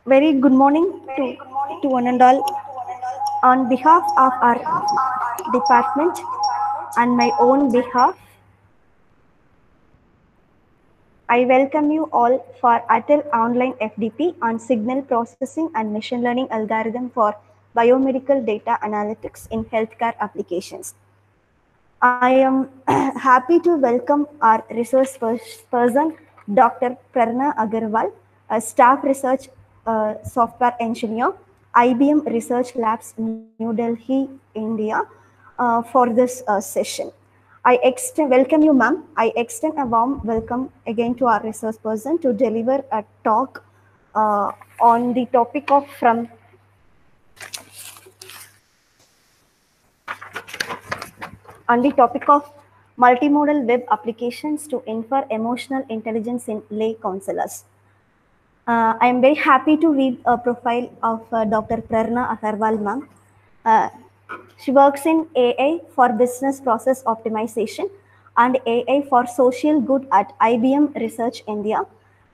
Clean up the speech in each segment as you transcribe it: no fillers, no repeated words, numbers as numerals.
Very good morning to one and all. On behalf of our department and my own behalf, I welcome you all for ATEL Online FDP on Signal Processing and Machine Learning Algorithm for Biomedical Data Analytics in Healthcare Applications. I am happy to welcome our resource person, Dr. Prerna Agarwal, a staff research software engineer, IBM Research Labs, New Delhi, India, for this session. Welcome you, ma'am. I extend a warm welcome again to our resource person to deliver a talk on the topic of multimodal web applications to infer emotional intelligence in lay counselors. I am very happy to read a profile of Dr. Prerna Agarwal, ma'am. Uh, she works in AI for business process optimization and AI for social good at IBM Research India.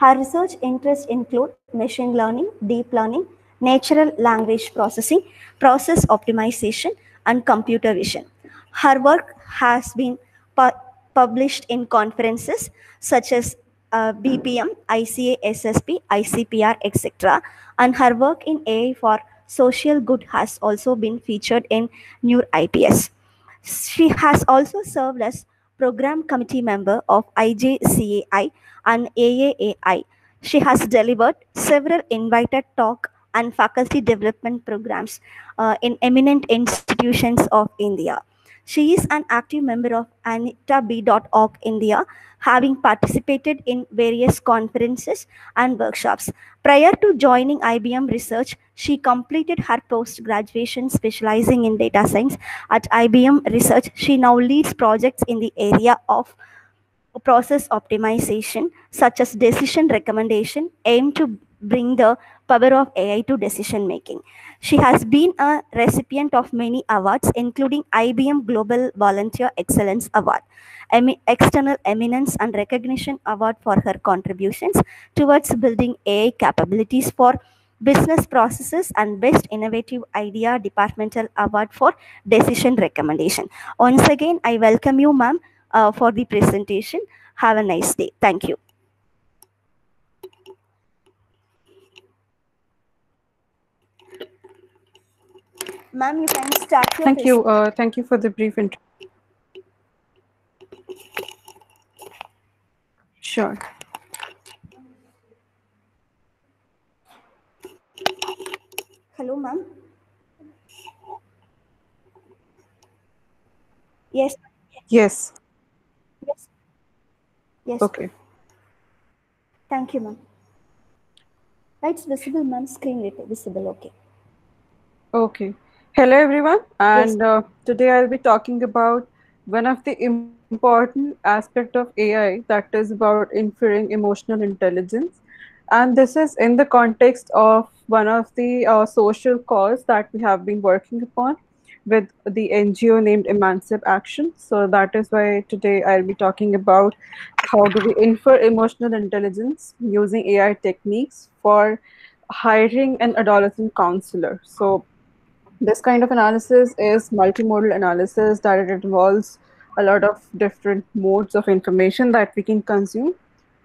Her research interests include machine learning, deep learning, natural language processing, process optimization, and computer vision. Her work has been published in conferences such as BPM, ICA, SSP, ICPR, etc. And her work in AI for social good has also been featured in New IPS. She has also served as program committee member of IJCAI and AAAI. She has delivered several invited talk and faculty development programs in eminent institutions of India. She is an active member of AnitaB.org India, having participated in various conferences and workshops. Prior to joining IBM Research, she completed her post-graduation specializing in data science at IBM Research. She now leads projects in the area of process optimization, such as decision recommendation, aim to bring the power of AI to decision making. She has been a recipient of many awards, including IBM Global Volunteer Excellence Award, External Eminence and Recognition Award for her contributions towards building AI capabilities for business processes, and Best Innovative Idea Departmental Award for Decision Recommendation. Once again, I welcome you, ma'am, for the presentation. Have a nice day. Thank you. Ma'am, you can start your Thank you. presentation. Thank you for the brief intro. Sure. Hello, ma'am. Yes. Yes. Yes. Yes. Okay. Thank you, ma'am. It's visible, ma'am. Screen visible. Okay. Okay. Hello, everyone. Yes. And today I'll be talking about one of the important aspect of AI, that is about inferring emotional intelligence. And this is in the context of one of the social cause that we have been working upon with the NGO named Emancip Action. So that is why today I'll be talking about how do we infer emotional intelligence using AI techniques for hiring an adolescent counselor. So this kind of analysis is multimodal analysis that it involves a lot of different modes of information that we can consume,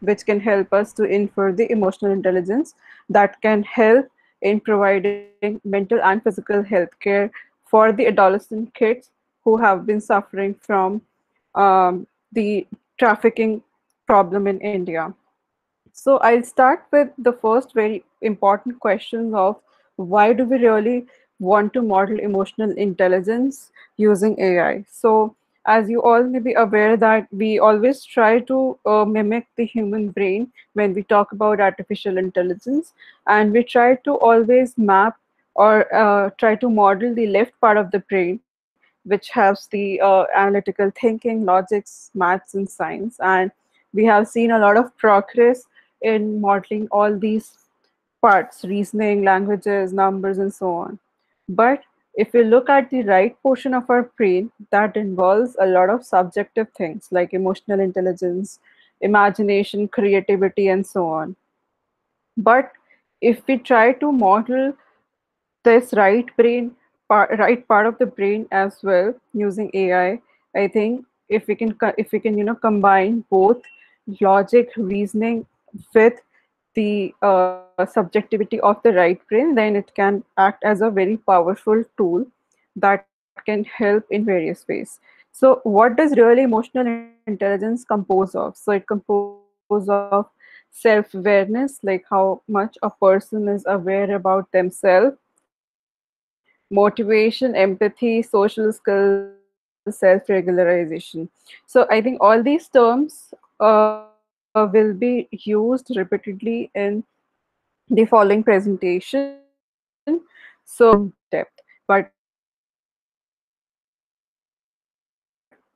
which can help us to infer the emotional intelligence that can help in providing mental and physical health care for the adolescent kids who have been suffering from the trafficking problem in India. So I'll start with the first very important question of why do we really want to model emotional intelligence using AI? So as you all may be aware that we always try to mimic the human brain when we talk about artificial intelligence, and we try to always map or try to model the left part of the brain, which has the analytical thinking, logics, maths, and science. And we have seen a lot of progress in modeling all these parts, reasoning, languages, numbers, and so on. But if we look at the right portion of our brain, that involves a lot of subjective things like emotional intelligence, imagination, creativity, and so on. But if we try to model this right part of the brain as well using I think if we can combine both logic, reasoning with the subjectivity of the right brain, then it can act as a very powerful tool that can help in various ways. So what does really emotional intelligence compose of? So it composes of self-awareness, like how much a person is aware about themselves, motivation, empathy, social skills, self-regularization. So I think all these terms will be used repeatedly in the following presentation. So I won't go into them in depth, but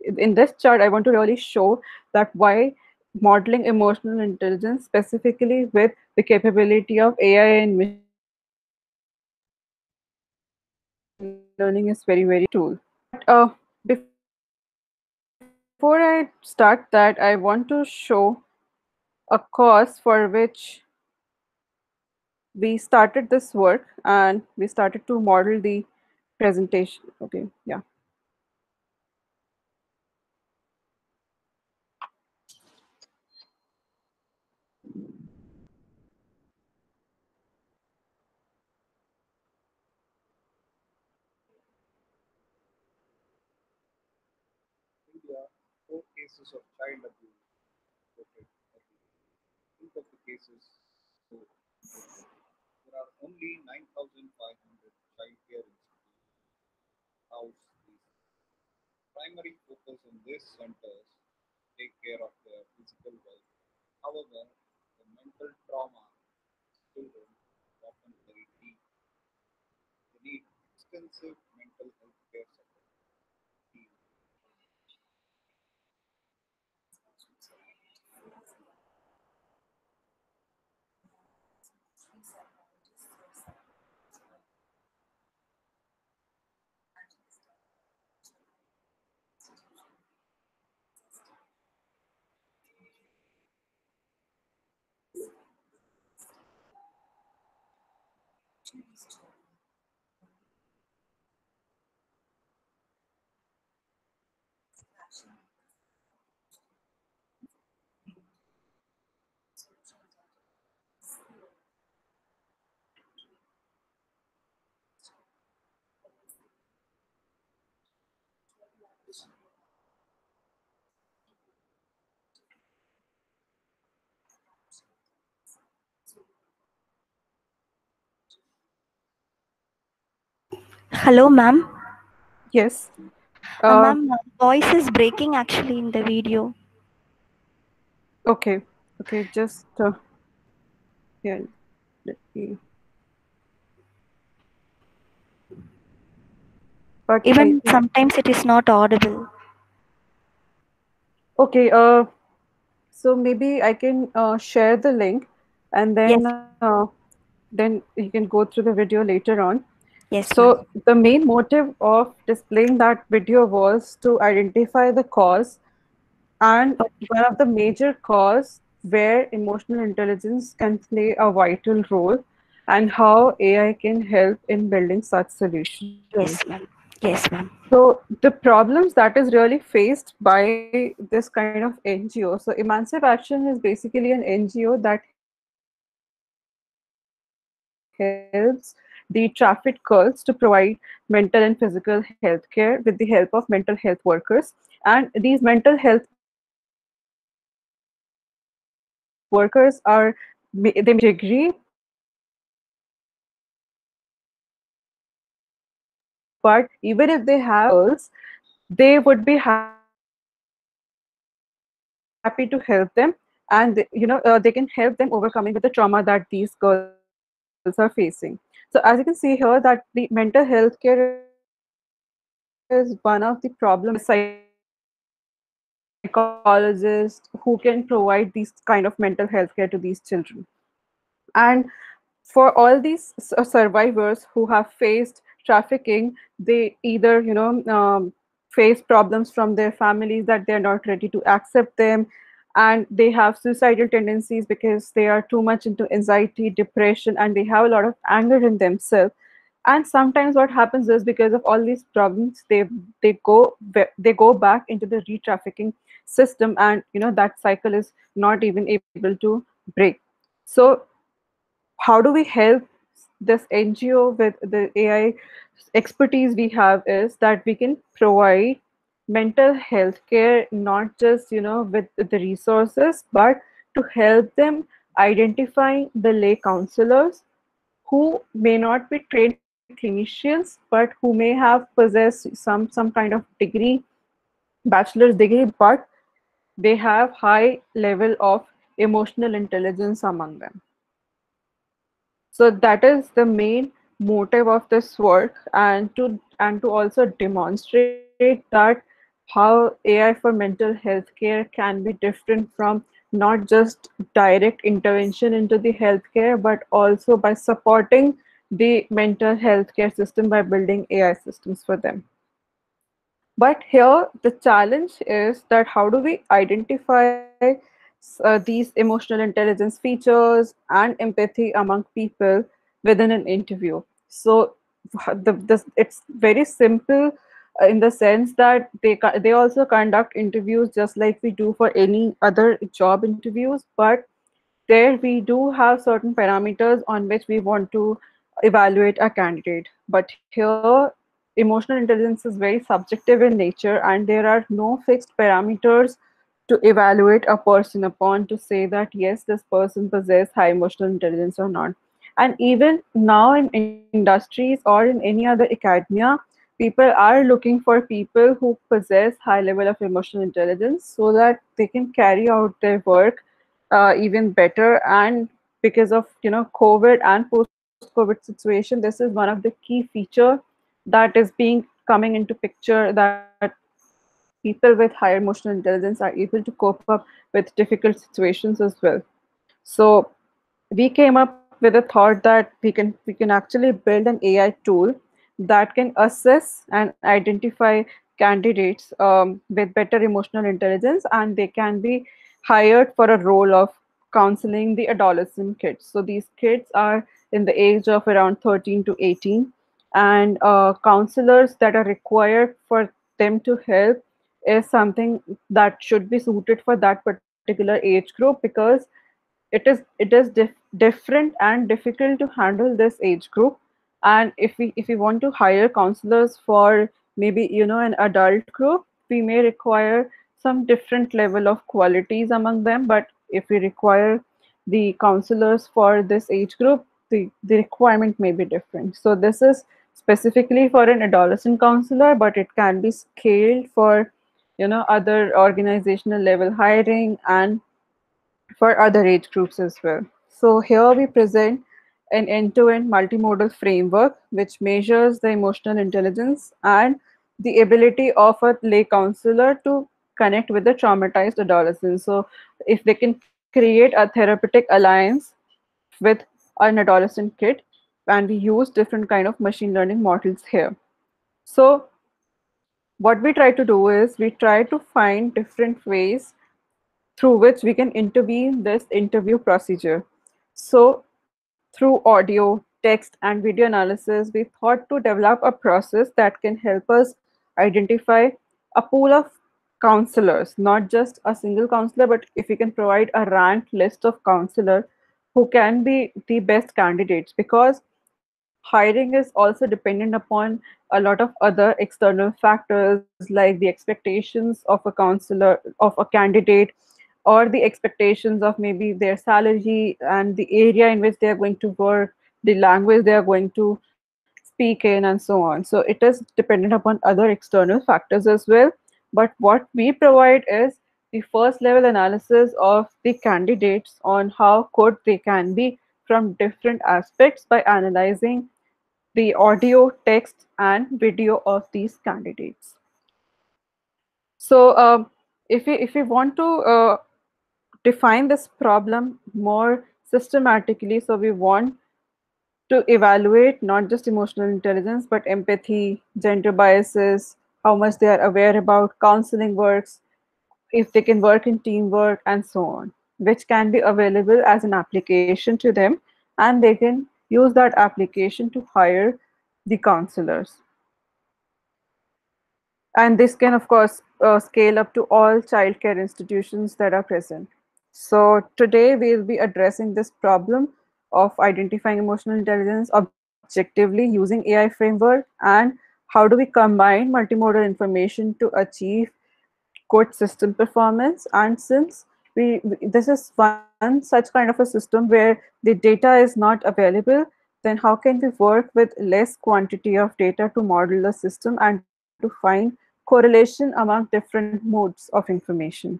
in this chart, I want to really show that why modeling emotional intelligence, specifically with the capability of AI and machine learning, is very, very useful. But before I start that, I want to show a cause for which we started this work and we started to model the presentation. Okay, yeah. Hello, ma'am. Yes. Uh, Ma'am, voice is breaking actually in the video. okay. Okay. Just yeah. Let me. But I Even think sometimes it is not audible. okay. So maybe I can share the link, and Yes, then you can go through the video later on. yes, ma'am. So the main motive of displaying that video was to identify the cause, and Okay. one of the major cause where emotional intelligence can play a vital role, and how AI can help in building such solutions. Yes, ma'am. Yes, ma'am. So the problems that is really faced by this kind of NGO. So Emancip Action is basically an NGO that helps the trafficked girls to provide mental and physical health care with the help of mental health workers. And these mental health workers are they may have a degree, they may have a degree, but even if they have a degree, even if they have girls, they would be happy to help them, and they can help them overcoming with the trauma that these girls are facing. So as you can see here, that the mental health care is one of the problems that is faced by these children. And there are psychologists who can provide these kind of mental health care to these children. And for all these survivors who have faced trafficking, they either face problems from their families that they're not ready to accept them, and they have suicidal tendencies because they are too much into anxiety, depression, and they have a lot of anger in themselves. And sometimes what happens is, because of all these problems, they go back into the re-trafficking system, and that cycle is not even able to break. So how do we help this NGO with the AI expertise we have is that we can provide mental health care, not just with the resources, but to help them identify the lay counselors who may not be trained clinicians, but who may have possessed some kind of degree, bachelor's degree, but they have high level of emotional intelligence among them. So that is the main motive of this work, and to also demonstrate that how AI for mental health care can be different from not just direct intervention into the healthcare, but also by supporting the mental health care system by building AI systems for them. But here, the challenge is that how do we identify these emotional intelligence features and empathy among people within an interview? So, it's very simple in the sense that they also conduct interviews just like we do for any other job interviews, but there we do have certain parameters on which we want to evaluate a candidate. But here, emotional intelligence is very subjective in nature, and there are no fixed parameters to evaluate a person upon to say that yes, this person possesses high emotional intelligence or not. And even now in industries or in any other academia, people are looking for people who possess high level of emotional intelligence so that they can carry out their work even better. And because of COVID and post-COVID situation, this is one of the key feature that is being coming into picture, that people with higher emotional intelligence are able to cope up with difficult situations as well. So we came up with a thought that we can actually build an AI tool that can assess and identify candidates with better emotional intelligence, and they can be hired for a role of counseling the adolescent kids. So these kids are in the age of around 13 to 18, and counselors that are required for them to help is something that should be suited for that particular age group, because it is different and difficult to handle this age group. And if we want to hire counselors for maybe an adult group, we may require some different level of qualities among them. But if we require the counselors for this age group, the requirement may be different. So this is specifically for an adolescent counselor, but it can be scaled for other organizational level hiring and for other age groups as well. So here we present an end-to-end multimodal framework which measures the emotional intelligence and the ability of a lay counselor to connect with the traumatized adolescent. So if they can create a therapeutic alliance with an adolescent kid, and we use different kind of machine learning models here. So what we try to do is we try to find different ways through which we can intervene this interview procedure. So through audio, text, and video analysis, we thought to develop a process that can help us identify a pool of counselors, not just a single counselor, but if we can provide a ranked list of counselors who can be the best candidates, because hiring is also dependent upon a lot of other external factors like the expectations of a counselor, of a candidate, or the expectations of maybe their salary and the area in which they are going to work, the language they are going to speak in, and so on. So it is dependent upon other external factors as well. But what we provide is the first level analysis of the candidates on how good they can be from different aspects by analyzing the audio, text, and video of these candidates. So if we want to define this problem more systematically. So we want to evaluate not just emotional intelligence, but empathy, gender biases, how much they are aware about counseling works, if they can work in teamwork, and so on, which can be available as an application to them, and they can use that application to hire the counselors. And this can, of course, scale up to all childcare institutions that are present. So today we'll be addressing this problem of identifying emotional intelligence objectively using AI framework, and how do we combine multimodal information to achieve good system performance. And since this is one such kind of a system where the data is not available, then how can we work with less quantity of data to model the system and to find correlation among different modes of information.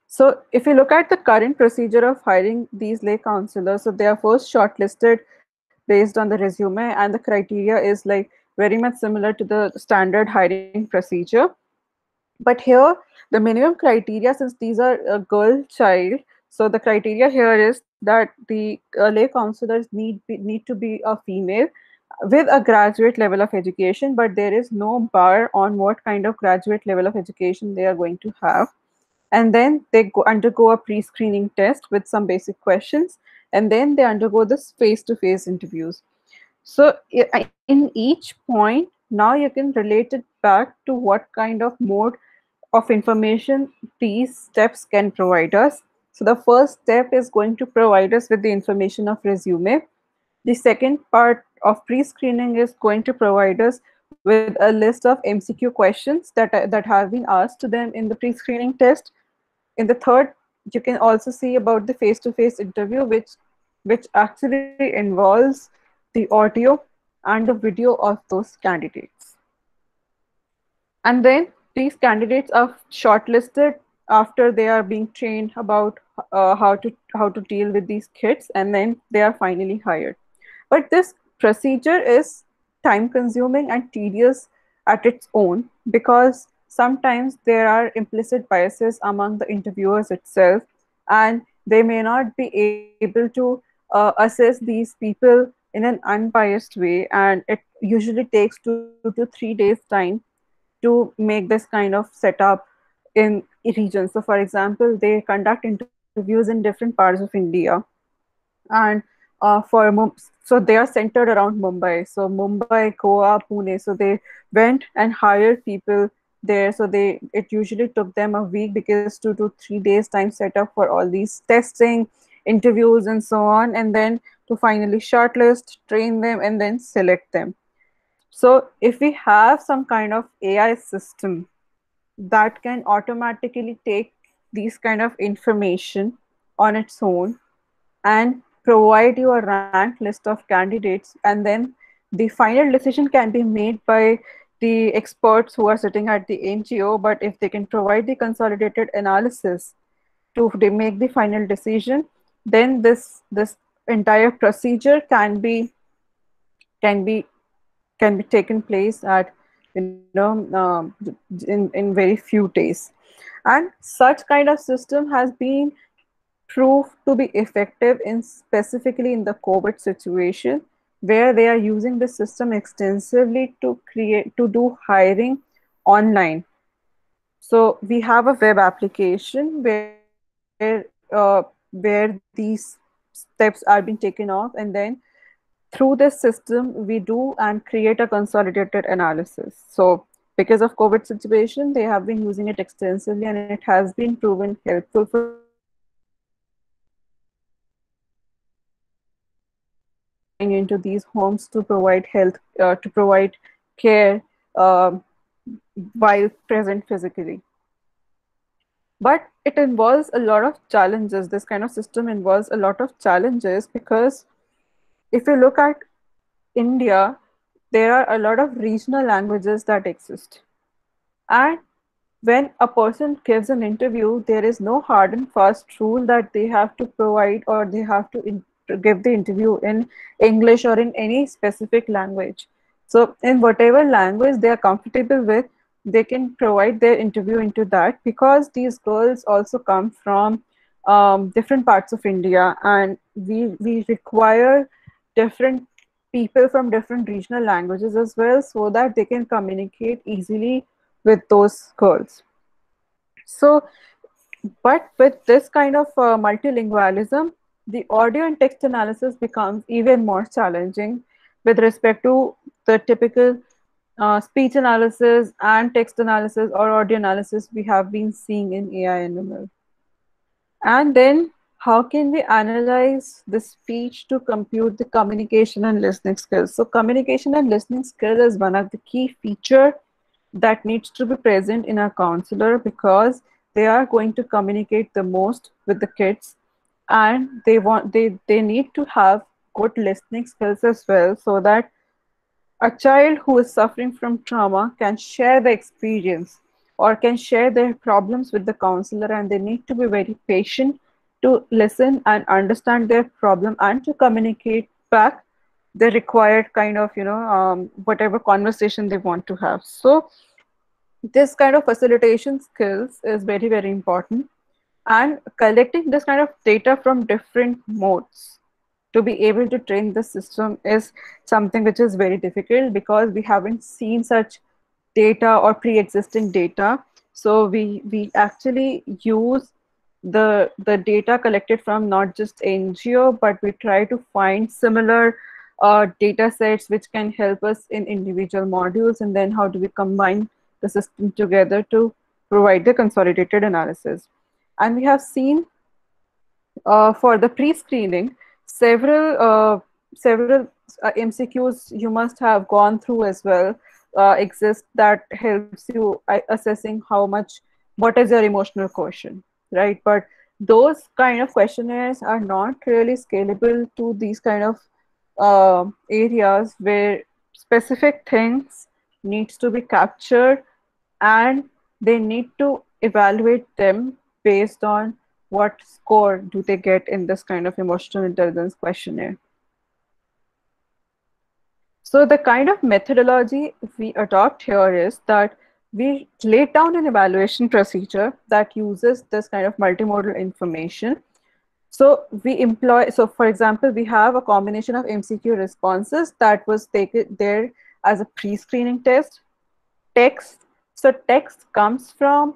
So if you look at the current procedure of hiring these lay counselors, so they are first shortlisted based on the resume, and the criteria is like very much similar to the standard hiring procedure. But here, the minimum criteria, since these are a girl child, so the criteria here is that the lay counselors need to be a female with a graduate level of education, but there is no bar on what kind of graduate level of education they are going to have. And then they undergo a pre-screening test with some basic questions, and then they undergo this face-to-face interviews. So in each point, now you can relate it back to what kind of mode of information these steps can provide us. So the first step is going to provide us with the information of resume. The second part of pre-screening is going to provide us with a list of MCQ questions that have been asked to them in the pre-screening test. In the third, you can also see about the face-to-face interview, which actually involves the audio and the video of those candidates. And then these candidates are shortlisted after they are being trained about how to deal with these kids, and then they are finally hired. But this procedure is time consuming and tedious at its own, because sometimes there are implicit biases among the interviewers itself, and they may not be able to assess these people in an unbiased way, and it usually takes 2 to 3 days time to make this kind of setup in regions. So, for example, they conduct interviews in different parts of India, and so they are centered around Mumbai. So Mumbai, Goa, Pune. So they went and hired people there. So it usually took them a week, because 2 to 3 days time setup for all these testing, interviews, and so on, and then to finally shortlist, train them, and then select them. So if we have some kind of AI system that can automatically take these kind of information on its own and provide you a ranked list of candidates, and then the final decision can be made by the experts who are sitting at the NGO. But if they can provide the consolidated analysis to they make the final decision, then this entire procedure can be can be taken place at, in very few days. And such kind of system has been proved to be effective in specifically in the COVID situation, where they are using the system extensively to do hiring online. So we have a web application where these steps are being taken off, and then through this system we do and create a consolidated analysis. So because of COVID situation, they have been using it extensively, and it has been proven helpful for them going into these homes to provide health, to provide care, um, while present physically. But it involves a lot of challenges. This kind of system involves a lot of challenges, because if you look at India, there are a lot of regional languages that exist. And when a person gives an interview, there is no hard and fast rule that they have to provide, or they have to give the interview in English or in any specific language. So, in whatever language they are comfortable with, they can provide their interview into that, because these girls also come from different parts of India, and we require different people from different regional languages as well, so that they can communicate easily with those girls. So, but with this kind of multilingualism, the audio and text analysis becomes even more challenging with respect to the typical speech analysis and text analysis or audio analysis we have been seeing in AI ML. And then how can we analyze the speech to compute the communication and listening skills? So communication and listening skills is one of the key feature that needs to be present in a counselor because they are going to communicate the most with the kids, and they need to have good listening skills as well, so that a child who is suffering from trauma can share the experience or can share their problems with the counselor, and they need to be very patient to listen and understand their problem and to communicate back the required kind of, whatever conversation they want to have. So this kind of facilitation skills is very, very important, and collecting this kind of data from different modes to be able to train the system is something which is very difficult because we haven't seen such data or pre-existing data. So we actually use the data collected from not just NGO, but we try to find similar data sets which can help us in individual modules, and then how do we combine the system together to provide the consolidated analysis. And we have seen for the pre-screening, several MCQs you must have gone through as well exist that helps you assessing how much, what is your emotional quotient, right? But those kind of questionnaires are not really scalable to these kind of areas where specific things needs to be captured, and they need to evaluate them based on what score do they get in this kind of emotional intelligence questionnaire. So the kind of methodology we adopt here is that we lay down an evaluation procedure that uses this kind of multimodal information. So we employ, so for example, we have a combination of MCQ responses that was taken there as a pre-screening test, text. So text comes from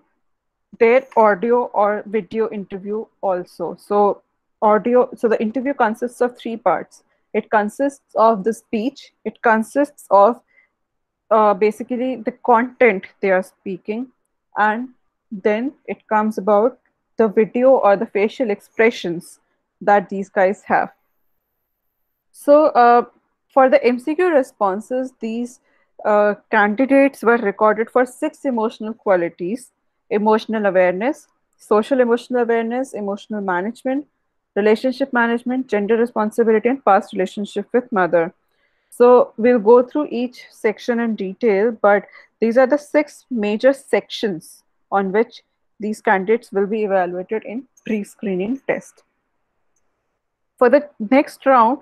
their audio or video interview also. So audio, so the interview consists of three parts. It consists of the speech, it consists of basically the content they are speaking, and then it comes about the video or the facial expressions that these guys have. So for the MCQ responses, these candidates were recorded for 6 emotional qualities: emotional awareness, social emotional awareness, emotional management, relationship management, gender responsibility, and past relationship with mother. So we'll go through each section in detail, but these are the 6 major sections on which these candidates will be evaluated in pre-screening test. For the next round,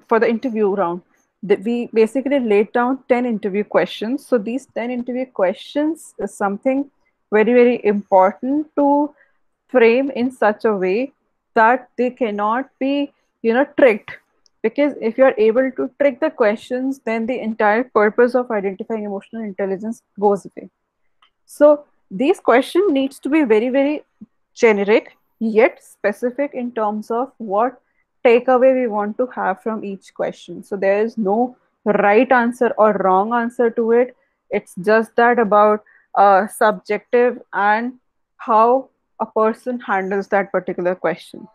for the interview round, we basically laid down 10 interview questions. So these 10 interview questions is something very, very important to frame in such a way that they cannot be, tricked. Because if you are able to trick the questions, then the entire purpose of identifying emotional intelligence goes away. So these question needs to be very, very generic yet specific in terms of what takeaway we want to have from each question. So there is no right answer or wrong answer to it. It's just that about subjective and how a person handles that particular question.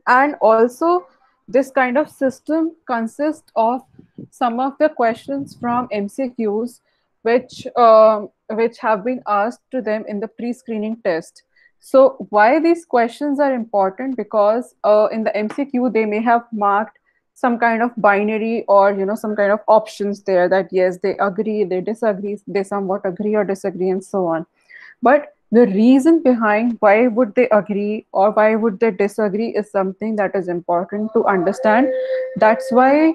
And also, this kind of system consists of some of the questions from MCQs which have been asked to them in the pre-screening test. So why these questions are important? Because in the MCQ they may have marked some kind of binary or some kind of options there, that yes, they agree, they disagree, they somewhat agree or disagree, and so on. But the reason behind why would they agree or why would they disagree is something that is important to understand. That's why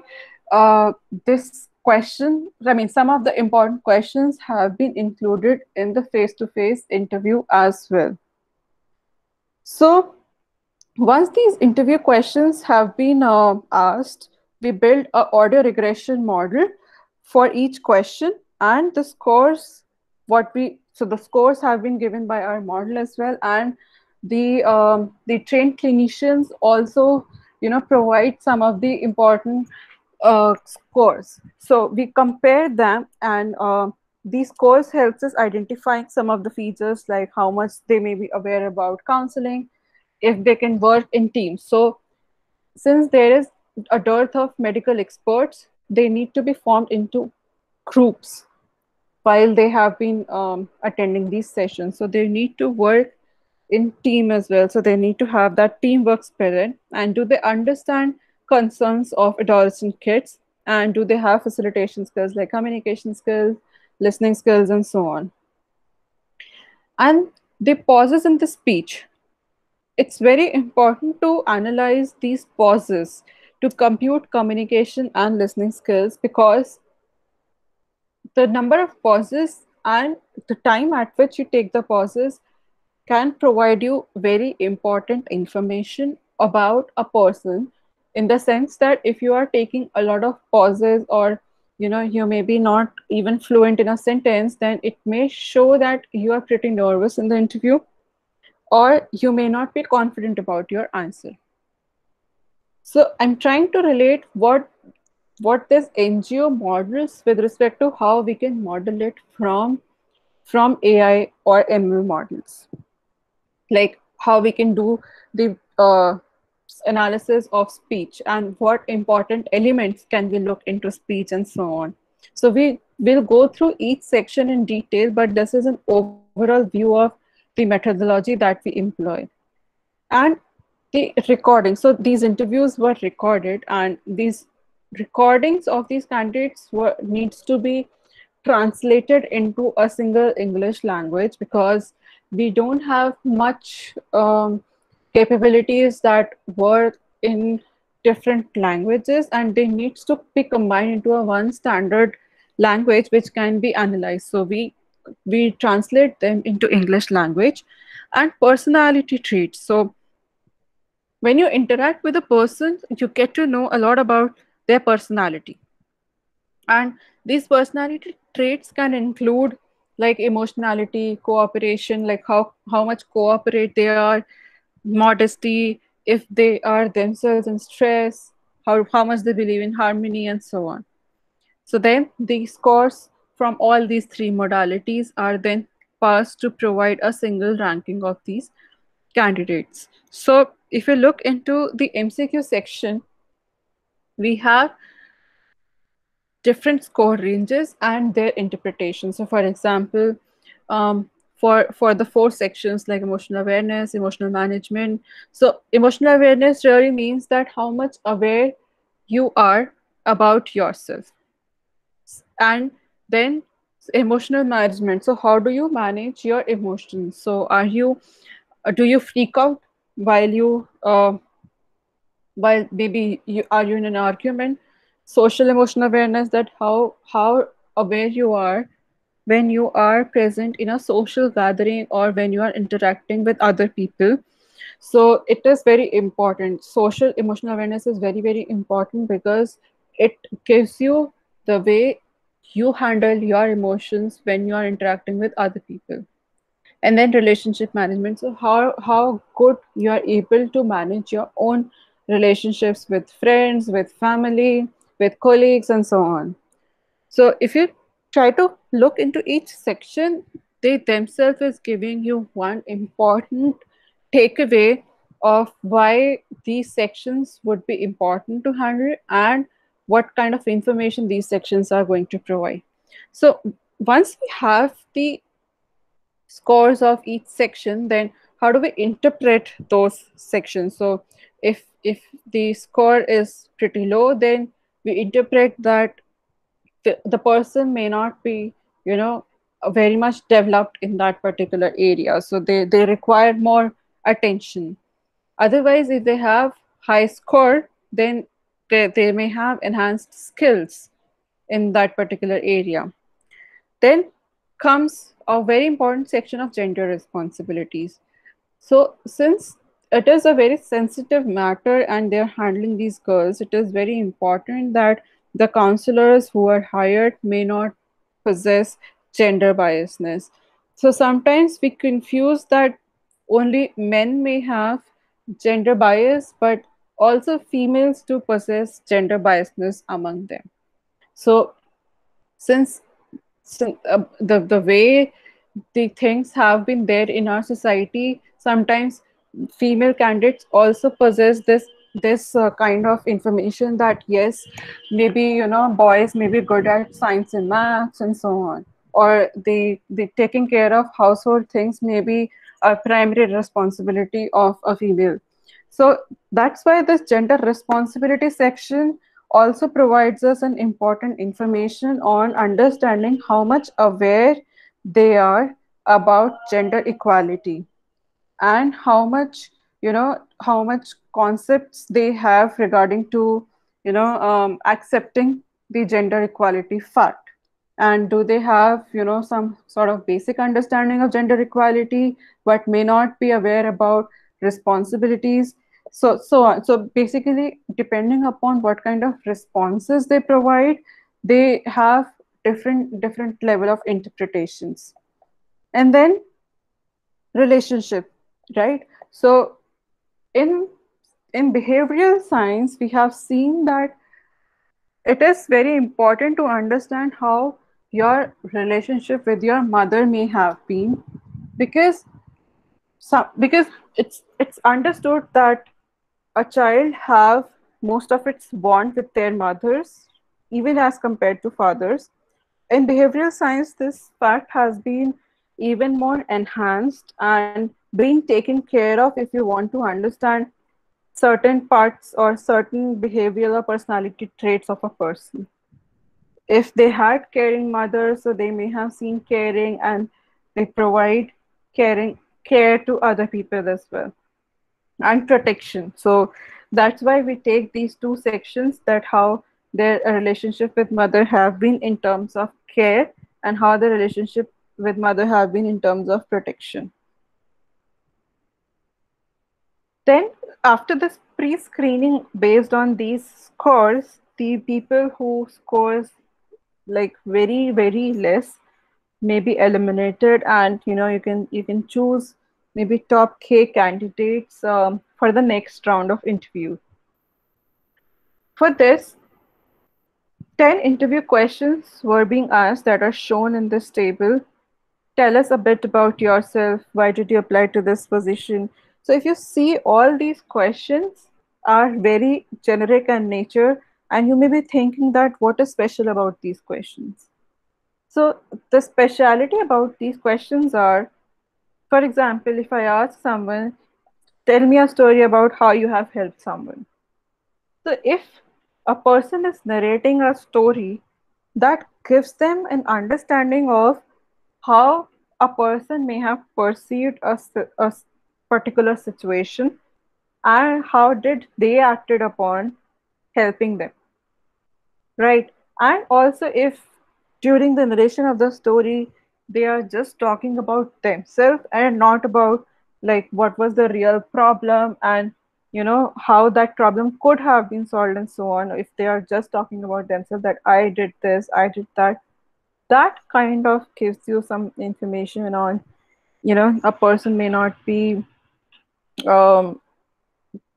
this question, I mean, some of the important questions have been included in the face-to-face interview as well. So once these interview questions have been asked, we build an audio regression model for each question, and the scores, what we So the scores have been given by our model as well, and the trained clinicians also, provide some of the important scores. So we compare them, and these scores helps us identifying some of the features like how much they may be aware about counseling, if they can work in teams. So since there is a dearth of medical experts, they need to be formed into groups while they have been attending these sessions. So they need to work in team as well. So they need to have that teamwork spirit. And do they understand concerns of adolescent kids? And do they have facilitation skills like communication skills, listening skills, and so on? And the pauses in the speech. It's very important to analyze these pauses to compute communication and listening skills, because the number of pauses and the time at which you take the pauses can provide you very important information about a person, in the sense that if you are taking a lot of pauses, or you may be not even fluent in a sentence, then it may show that you are pretty nervous in the interview, or you may not be confident about your answer. So I'm trying to relate what this NGO models with respect to how we can model it from AI or ML models, like how we can do the analysis of speech and what important elements can we look into speech and so on. So we will go through each section in detail, but this is an overall view of the methodology that we employ. And the recording, so these interviews were recorded, and these recordings of these candidates were needs to be translated into a single English language, because we don't have much capabilities that work in different languages, and they needs to be combined into a one standard language which can be analyzed. So we translate them into English language. And personality traits. So when you interact with a person, you get to know a lot about their personality. And these personality traits can include like emotionality, cooperation, like how much cooperate they are, modesty, if they are themselves in stress, how much they believe in harmony, and so on. So then the scores from all these three modalities are then passed to provide a single ranking of these candidates. So if you look into the MCQ section, we have different score ranges and their interpretation. So, for example, for the four sections like emotional awareness, emotional management. So, emotional awareness really means that how much aware you are about yourself. And then emotional management. So, how do you manage your emotions? So, do you freak out while maybe you are you in an argument? Social emotional awareness, that how aware you are when you are present in a social gathering or when you are interacting with other people. So it is very important. Social emotional awareness is very very important, because it gives you the way you handle your emotions when you are interacting with other people. And then relationship management. So how good you are able to manage your own relationships with friends, with family, with colleagues, and so on. So if you try to look into each section, they themselves is giving you one important takeaway of why these sections would be important to handle and what kind of information these sections are going to provide. So once we have the scores of each section, then how do we interpret those sections? So if the score is pretty low, then we interpret that the person may not be, you know, very much developed in that particular area, so they require more attention. Otherwise, if they have high score, then they may have enhanced skills in that particular area. Then comes a very important section of gender responsibilities. So, since it is a very sensitive matter and they're handling these girls, it is very important that the counselors who are hired may not possess gender biasness. So sometimes we confuse that only men may have gender bias, but also females do possess gender biasness among them. So since, the way the things have been there in our society, sometimes female candidates also possess this kind of information that yes, maybe boys may be good at science and maths and so on, or the taking care of household things may be a primary responsibility of a female. So that's why this gender responsibility section also provides us an important information on understanding how much aware they are about gender equality, and how much concepts they have regarding to accepting the gender equality fact. And do they have some sort of basic understanding of gender equality but may not be aware about responsibilities, so on. So basically, depending upon what kind of responses they provide, they have different level of interpretations. And then relationship, right? So in in behavioral science, we have seen that it is very important to understand how your relationship with your mother may have been, because because it's understood that a child have most of its bond with their mothers even as compared to fathers. In behavioral science, this fact has been even more enhanced and being taken care of if you want to understand certain parts or certain behavioral or personality traits of a person. If they had caring mothers, so they may have seen caring, and they provide caring care to other people as well, and protection. So that's why we take these two sections, that how their relationship with mother have been in terms of care, and how the relationship with mother have been in terms of protection. Then after this pre-screening based on these scores, the people who scores like very less may be eliminated, and you can choose maybe top K candidates for the next round of interview. For this, 10 interview questions were being asked that are shown in this table. Tell us a bit about yourself. Why did you apply to this position? So, if you see, all these questions are very generic in nature, and you may be thinking that what is special about these questions? So, the speciality about these questions are, for example, if I ask someone, tell me a story about how you have helped someone. So, if a person is narrating a story, that gives them an understanding of how a person may have perceived a particular situation, and how did they acted upon helping them, right? And also, if during the narration of the story they are just talking about themselves and not about like what was the real problem, and how that problem could have been solved and so on, if they are just talking about themselves, that I did this, I did that, that kind of gives you some information on, a person may not be um,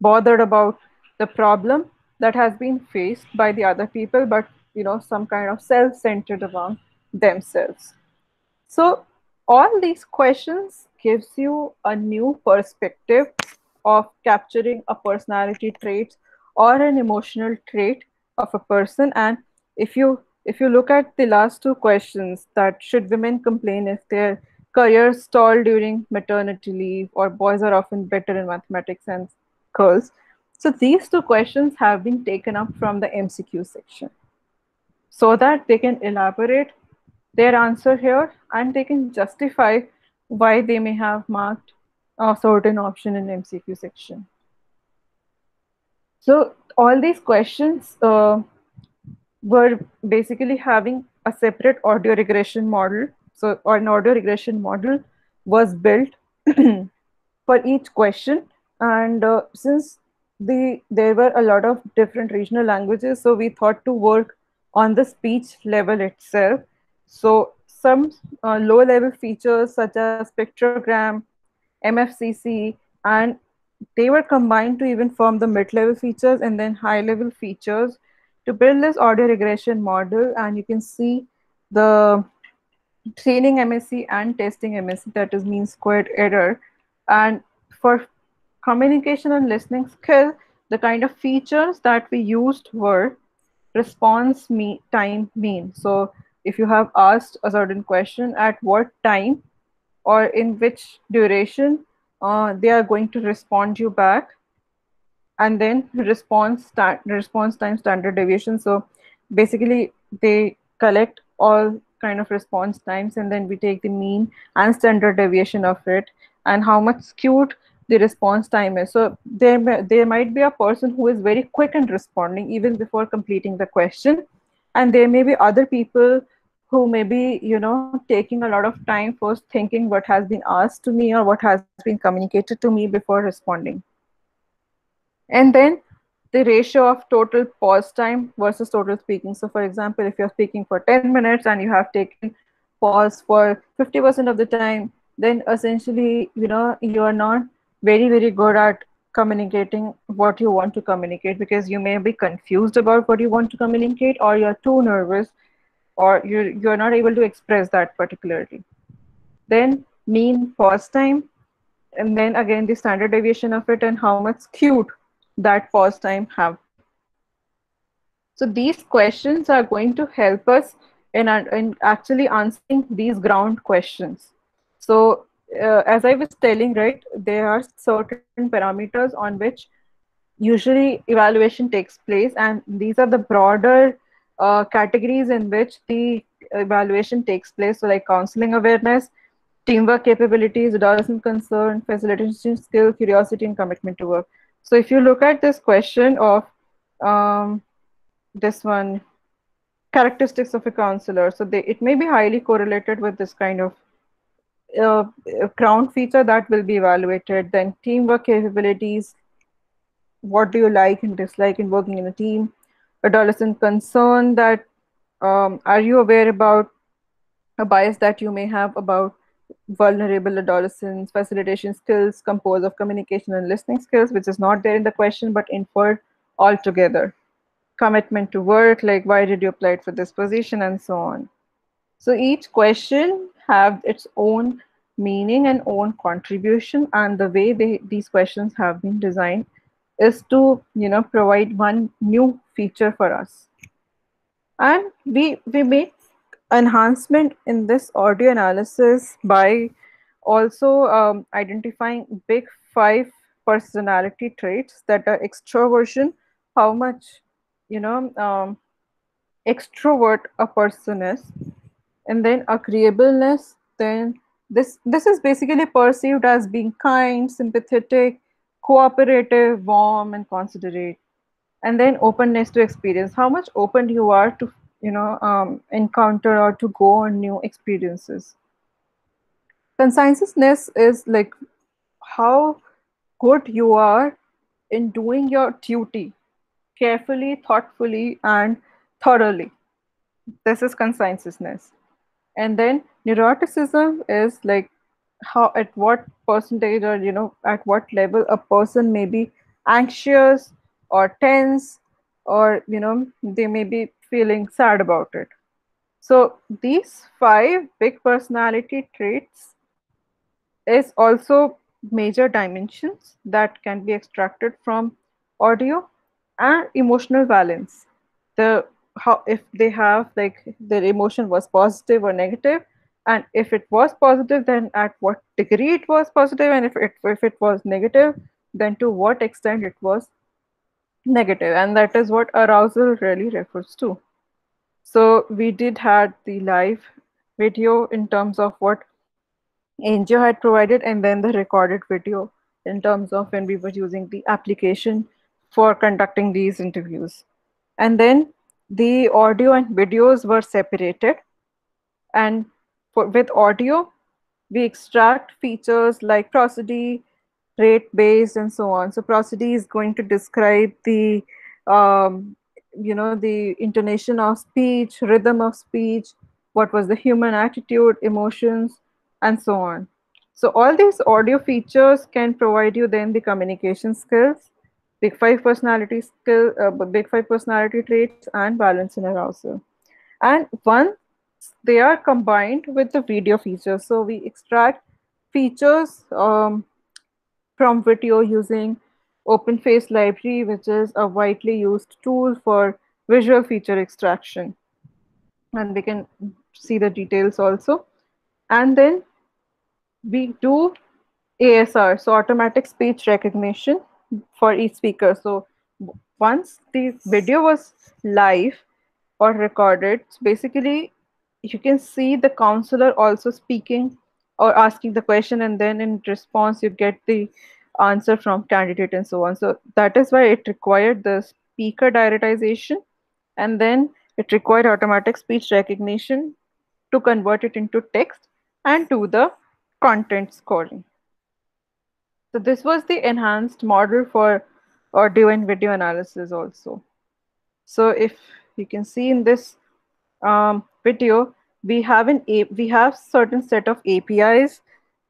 bothered about the problem that has been faced by the other people, but some kind of self-centered around themselves. So all these questions gives you a new perspective of capturing a personality trait or an emotional trait of a person. And if you look at the last two questions, that should women complain if their careers stall during maternity leave, or boys are often better in mathematics and girls. So these two questions have been taken up from the MCQ section, so that they can elaborate their answer here, and they can justify why they may have marked a certain option in MCQ section. So all these questions were basically having a separate audio regression model. So an audio regression model was built for each question, and since there were a lot of different regional languages, so we thought to work on the speech level itself. So some low-level features such as spectrogram, MFCC, and they were combined to even form the mid-level features and then high-level features to build this audio regression model. And you can see the training MSE and testing MSE, that is mean squared error. And for communication and listening skill, the kind of features that we used were time mean. So if you have asked a certain question, at what time or in which duration they are going to respond you back, and then response time standard deviation. So basically they collect all kind of response times, and then we take the mean and standard deviation of it and how much skewed the response time is. So there might be a person who is very quick in responding even before completing the question, and there may be other people who may be, taking a lot of time first thinking what has been asked to me or what has been communicated to me before responding. And then the ratio of total pause time versus total speaking. So for example, if you're speaking for 10 minutes and you have taken pause for 50% of the time, then essentially, you are not very, very good at communicating what you want to communicate, because you may be confused about what you want to communicate, or you're too nervous, or you're not able to express that particularly. Then mean pause time, and then again the standard deviation of it and how much skewed that pause time have been. So these questions are going to help us in actually answering these ground questions. So as I was telling, right, there are certain parameters on which usually evaluation takes place, and these are the broader categories in which the evaluation takes place. So like counseling awareness, teamwork capabilities, adolescent concern, facilitation skill, curiosity, and commitment to work. So if you look at this question of um, this one, characteristics of a counselor, so it may be highly correlated with this kind of uh, ground feature that will be evaluated. Then teamwork capabilities, what do you like and dislike in working in a team? Adolescent concern, that are you aware about a bias that you may have about vulnerable adolescents? Facilitation skills composed of communication and listening skills, which is not there in the question but inferred altogether. Commitment to work, like why did you apply for this position, and so on. So each question have its own meaning and own contribution, and the way these questions have been designed is to provide one new feature for us. And we make enhancement in this audio analysis by also identifying big five personality traits, that are extroversion, how much you know extrovert a person is, and then agreeableness. Then this is basically perceived as being kind, sympathetic, cooperative, warm, and considerate. And then openness to experience, how much open you are to encounter or to go on new experiences. Conscientiousness is like how good you are in doing your duty carefully, thoughtfully, and thoroughly. This is conscientiousness. And then neuroticism is like how, at what percentage, or at what level a person may be anxious or tense, or they may be feeling sad about it. So these five big personality traits is also major dimensions that can be extracted from audio. And emotional balance, the how, if they have, like, their emotion was positive or negative, and if it was positive, then at what degree it was positive, and if it was negative, then to what extent it was negative. And that is what arousal really refers to. So we did had the live video in terms of what Angel had provided, and then the recorded video in terms of when we were using the application for conducting these interviews. And then the audio and videos were separated. And with audio, we extract features like prosody, rate based, and so on. So prosody is going to describe the the intonation of speech, rhythm of speech, what was the human attitude, emotions, and so on. So all these audio features can provide you then the communication skills, big five personality traits, and balance and arousal. And once they are combined with the video features, so we extract features from video using OpenFace Library, which is a widely used tool for visual feature extraction. And we can see the details also. And then we do ASR, so automatic speech recognition for each speaker. So once the video was live or recorded, so basically you can see the counselor also speaking or asking the question, and then in response you get the answer from candidate and so on. So that is why it required the speaker diaritization, and then it required automatic speech recognition to convert it into text and do the content scoring. So this was the enhanced model for audio and video analysis also. So if you can see in this video, we have certain set of APIs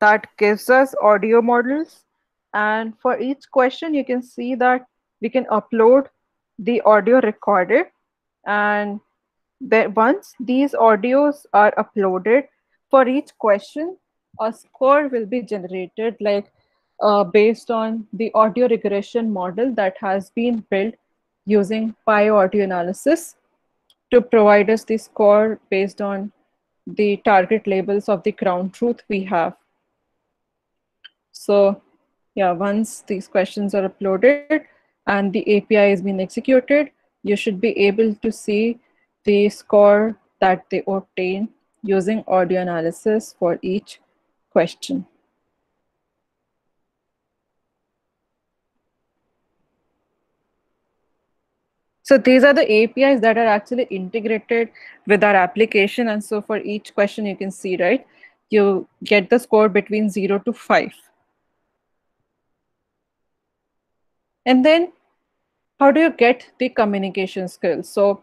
that gives us audio models, and for each question you can see that we can upload the audio recorded, and then once these audios are uploaded, for each question, a score will be generated based on the audio regression model that has been built using audio analysis to provide us the score based on the target labels of the ground truth we have. So yeah, once these questions are uploaded and the API is being executed, you should be able to see the score that they obtain using audio analysis for each question. So these are the APIs that are actually integrated with our application. And so for each question, you can see, right, you get the score between 0 to 5. And then how do you get the communication skills? So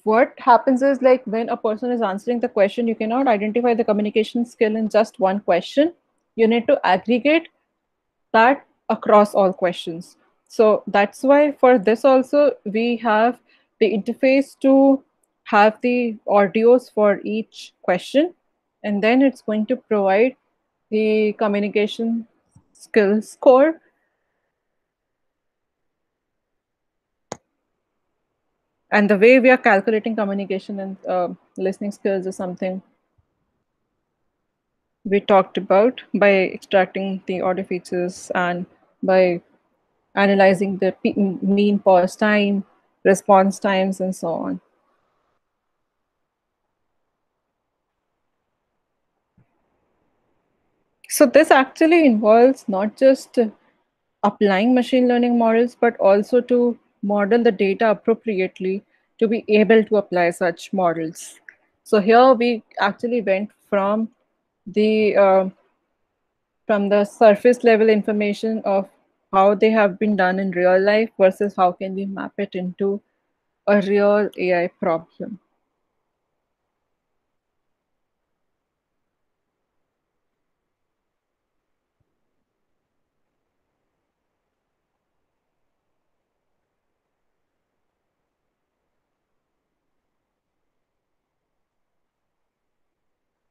what happens is, like, when a person is answering the question, you cannot identify the communication skill in just one question. You need to aggregate that across all questions. So that's why for this also we have the interface to have the audios for each question, and then it's going to provide the communication skill score. And the way we are calculating communication and listening skills is something we talked about by extracting the audio features and by analyzing the mean pause time, response times, and so on. So this actually involves not just applying machine learning models, but also to model the data appropriately to be able to apply such models. So here we actually went the from the surface level information of how they have been done in real life versus how can we map it into a real AI problem.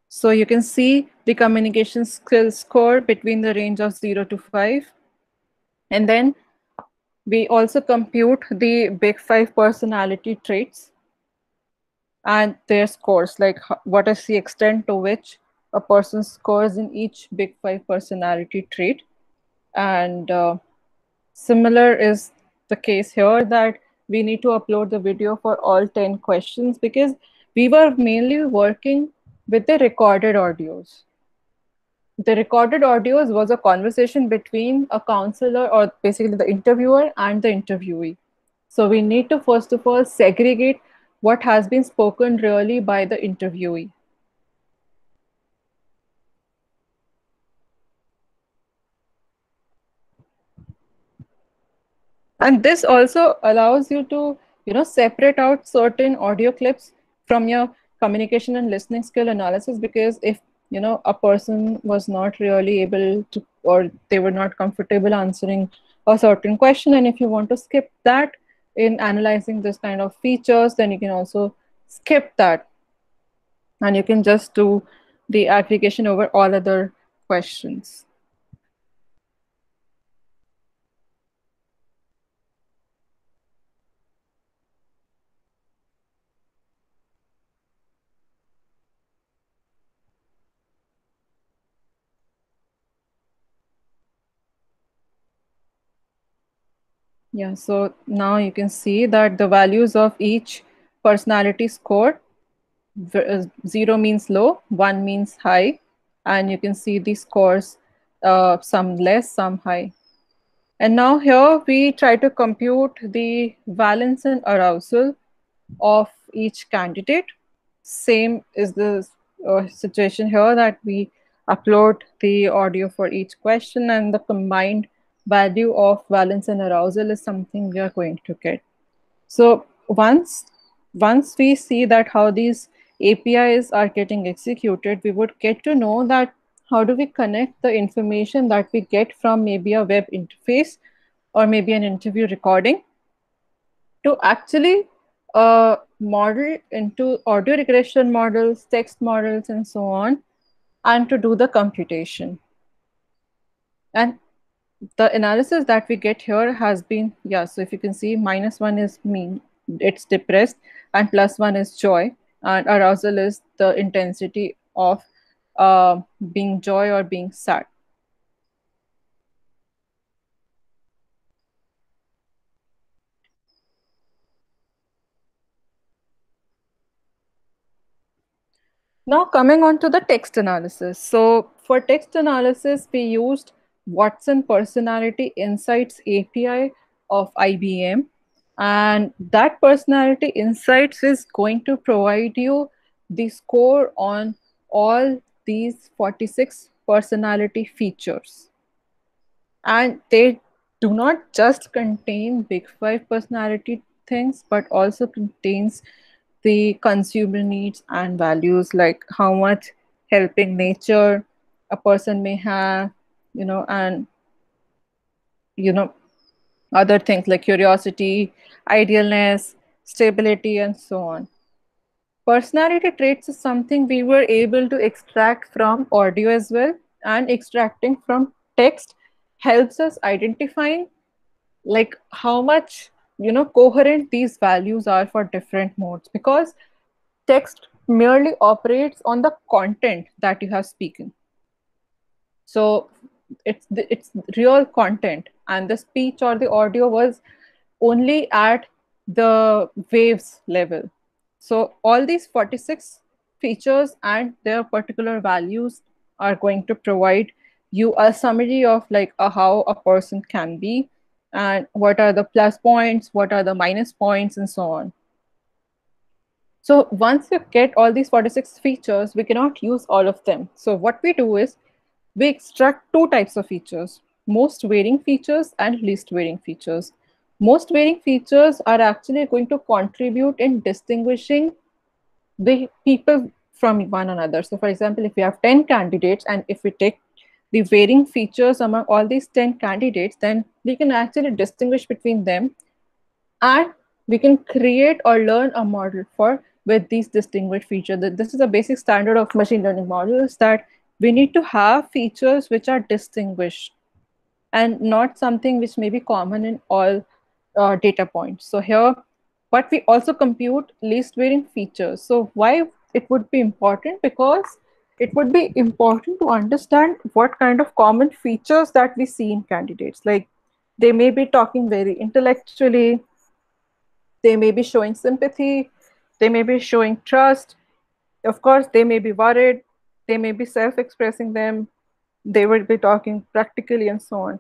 So you can see the communication skills score between the range of 0 to 5. And then we also compute the big five personality traits and their scores, like what is the extent to which a person scores in each big five personality trait. And similar is the case here, that we need to upload the video for all 10 questions because we were mainly working with the recorded audios. The recorded audios was a conversation between a counselor, or basically the interviewer, and the interviewee. So we need to first of all segregate what has been spoken really by the interviewee. And this also allows you to, separate out certain audio clips from your communication and listening skill analysis, because if a person was not really able to, or they were not comfortable answering a certain question, and if you want to skip that in analyzing this kind of features, then you can also skip that, and you can just do the aggregation over all other questions. Yeah, so now you can see that the values of each personality score, 0 means low, 1 means high, and you can see the scores, some less, some high. And now here we try to compute the valence and arousal of each candidate. Same is the situation here, that we upload the audio for each question, and the combined value of valence and arousal is something we are going to get. So once we see that how these APIs are getting executed, we would get to know that how do we connect the information that we get from maybe a web interface or maybe an interview recording to actually model into audio regression models, text models, and so on, and to do the computation. And the analysis that we get here has been, yeah, so if you can see, -1 is mean, it's depressed, and +1 is joy, and arousal is the intensity of being joy or being sad. Now coming on to the text analysis. So for text analysis, we used Watson Personality Insights API of IBM. And that Personality Insights is going to provide you the score on all these 46 personality features. And they do not just contain big five personality things, but also contains the consumer needs and values, like how much helping nature a person may have, and you know other things like curiosity, idealness, stability, and so on. Personality traits is something we were able to extract from audio as well, and extracting from text helps us identifying like how much coherent these values are for different modes, because text merely operates on the content that you have spoken. So it's real content, and the speech or the audio was only at the waves level. So all these 46 features and their particular values are going to provide you a summary of like how a person can be, and what are the plus points, what are the minus points, and so on. So once you get all these 46 features, we cannot use all of them. So what we do is we extract two types of features: most varying features and least varying features. Most varying features are actually going to contribute in distinguishing the people from one another. So for example, if we have 10 candidates, and if we take the varying features among all these 10 candidates, then we can actually distinguish between them, and we can create or learn a model for with these distinguished features. This is a basic standard of machine learning models, that we need to have features which are distinguished and not something which may be common in all data points. So here, but we also compute least varying features. So why it would be important? Because it would be important to understand what kind of common features that we see in candidates. Like they may be talking very intellectually, they may be showing sympathy, they may be showing trust. Of course, they may be worried, they may be self-expressing them, they will be talking practically, and so on.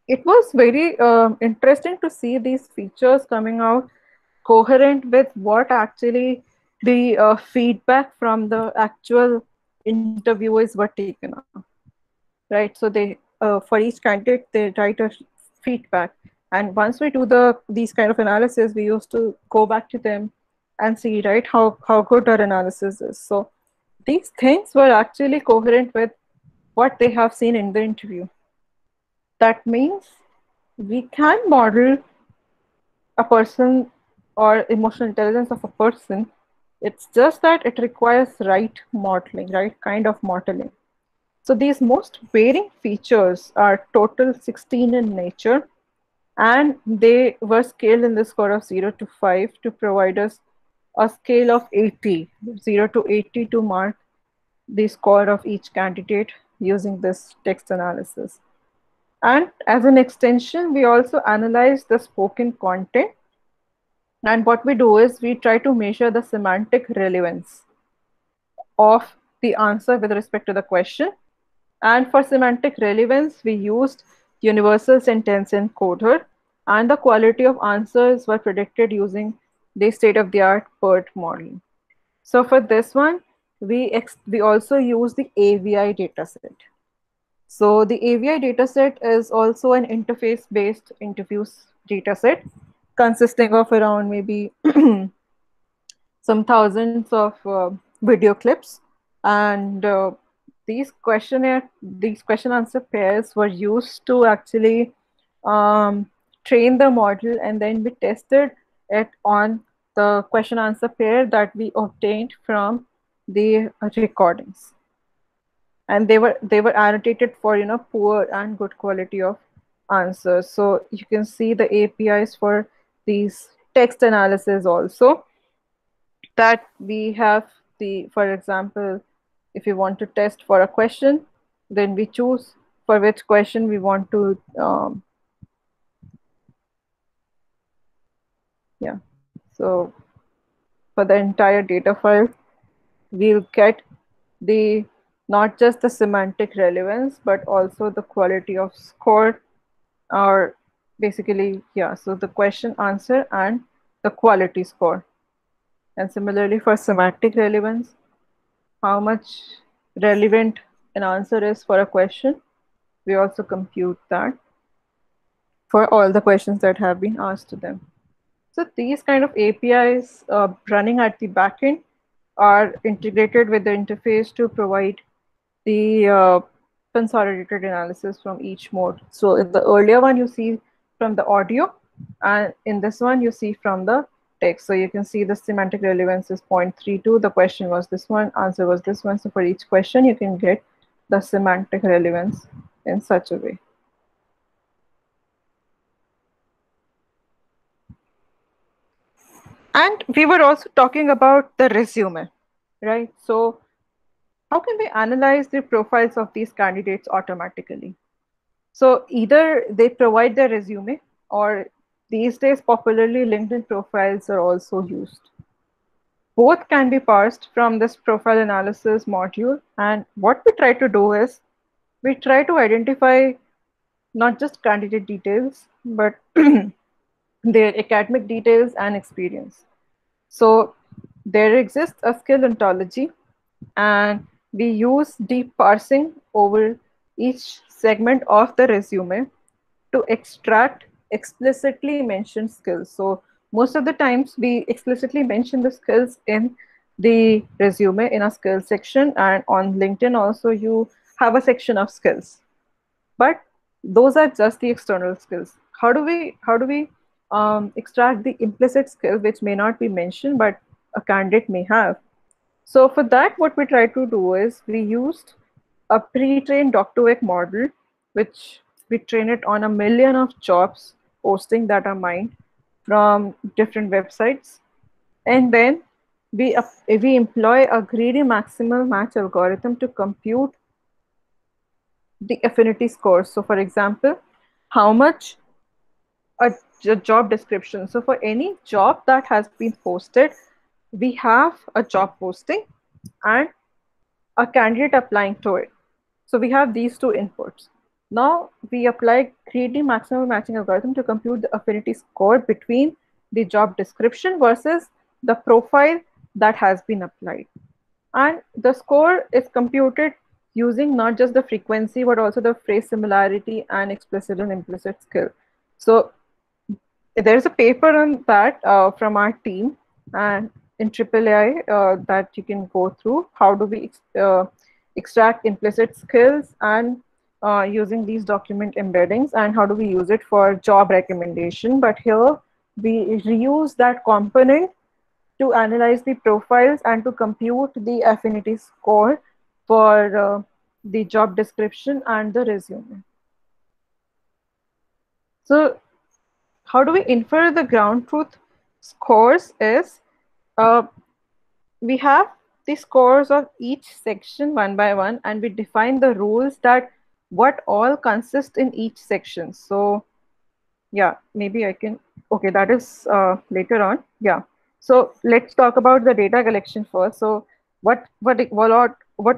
It was very interesting to see these features coming out coherent with what actually the feedback from the actual interviewers were taken up, right? So they for each candidate they write a feedback, and once we do these kind of analysis, we used to go back to them and see, right, how good our analysis is. So these things were actually coherent with what they have seen in the interview. That means we can model a person or emotional intelligence of a person. It's just that it requires right modeling, right kind of modeling. So these most varying features are total 16 in nature, and they were scaled in the score of 0 to 5 to provide us a scale of 80, 0 to 80 to mark the score of each candidate using this text analysis. And as an extension, we also analyze the spoken content. And what we do is we try to measure the semantic relevance of the answer with respect to the question. And for semantic relevance, we used universal sentence encoder, and the quality of answers were predicted using the state-of-the-art PERT model. So for this one, we also use the AVI dataset. So the AVI dataset is also an interface-based interviews dataset consisting of around maybe some thousands of video clips, and these question answer pairs were used to actually um, train the model, and then we tested it on the question answer pair that we obtained from the recordings, and they were annotated for poor and good quality of answers. So you can see the APIs for these text analysis also, that we have the, for example, if you want to test for a question, then we choose for which question we want to, yeah. So for the entire data file, we'll get the not just the semantic relevance, but also the quality of score, or basically, yeah, so the question answer and the quality score. And similarly for semantic relevance, how much relevant an answer is for a question. We also compute that for all the questions that have been asked to them. So these kind of APIs running at the backend are integrated with the interface to provide the consolidated analysis from each mode. So in the earlier one, you see from the audio, and in this one, you see from the text. So you can see the semantic relevance is 0.32. The question was this one, answer was this one. So for each question, you can get the semantic relevance in such a way. And we were also talking about the resume, right? So how can we analyze the profiles of these candidates automatically? So either they provide their resume, or these days popularly LinkedIn profiles are also used. Both can be parsed from this profile analysis module. And what we try to do is we try to identify not just candidate details, but their academic details and experience. So there exists a skill ontology, and we use deep parsing over each segment of the resume to extract explicitly mentioned skills. So most of the times we explicitly mention the skills in the resume in a skills section, and on LinkedIn also you have a section of skills. But those are just the external skills. How do we extract the implicit skill which may not be mentioned but a candidate may have? So for that, what we try to do is we used a pre-trained Doc2Vec model, which we train it on a million of jobs posting that are mined from different websites. And then we employ a greedy maximal match algorithm to compute the affinity scores. So for example, how much a job description. So for any job that has been posted, we have a job posting and a candidate applying to it. So we have these two inputs. Now we apply greedy maximal matching algorithm to compute the affinity score between the job description versus the profile that has been applied. And the score is computed using not just the frequency, but also the phrase similarity and explicit and implicit skill. So there's a paper on that from our team, and in AAI that you can go through. How do we extract implicit skills and using these document embeddings, and how do we use it for job recommendation? But here we reuse that component to analyze the profiles and to compute the affinity score for the job description and the resume. So how do we infer the ground truth scores is uh, we have the scores of each section one by one, and we define the rules that what all consist in each section. So yeah, maybe I can, okay, that is later on. Yeah. So let's talk about the data collection first. So what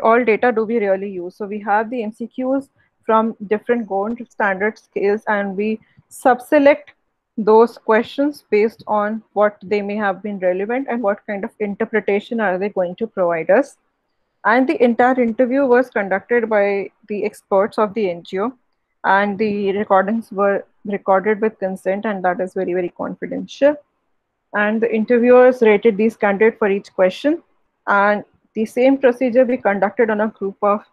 all data do we really use? So we have the MCQs from different gold standard scales, and we sub-select those questions based on what they may have been relevant and what kind of interpretation are they going to provide us. And the entire interview was conducted by the experts of the NGO, and the recordings were recorded with consent, and that is very, very confidential. And the interviewers rated these candidates for each question, and the same procedure we conducted on a group of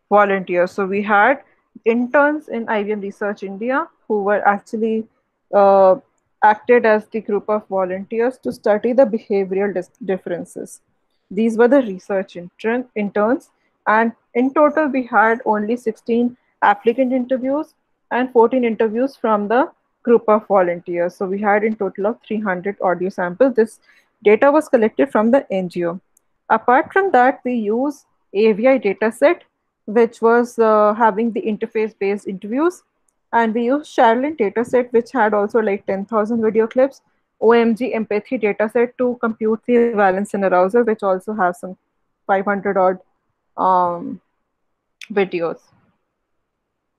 volunteers. So we had interns in IBM Research India who were actually uh, acted as the group of volunteers to study the behavioral differences. These were the research interns, and in total we had only 16 applicant interviews and 14 interviews from the group of volunteers. So we had in total of 300 audio samples. This data was collected from the NGO. Apart from that, we use AVI dataset, which was having the interface-based interviews, and we used Charlene dataset, which had also like 10,000 video clips, OMG empathy dataset to compute the valence and arousal, which also has some 500 odd um, videos.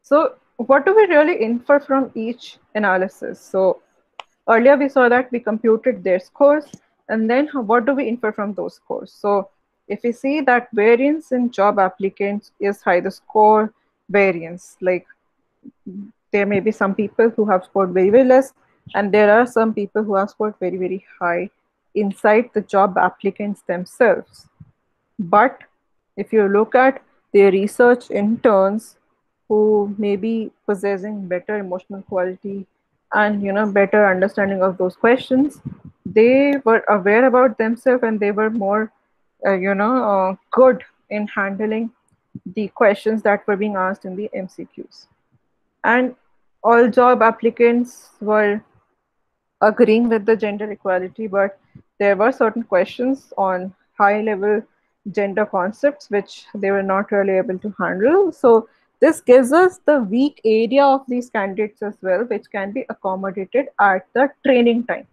So what do we really infer from each analysis? So earlier we saw that we computed their scores, and then what do we infer from those scores? So if we see that variance in job applicants is high, the score variance, like there may be some people who have scored very, very less, and there are some people who have scored very, very high inside the job applicants themselves. But if you look at the research interns who may be possessing better emotional quality and better understanding of those questions, they were aware about themselves and they were more good in handling the questions that were being asked in the MCQs. And all job applicants were agreeing with the gender equality, but there were certain questions on high level gender concepts which they were not really able to handle. So this gives us the weak area of these candidates as well, which can be accommodated at the training time.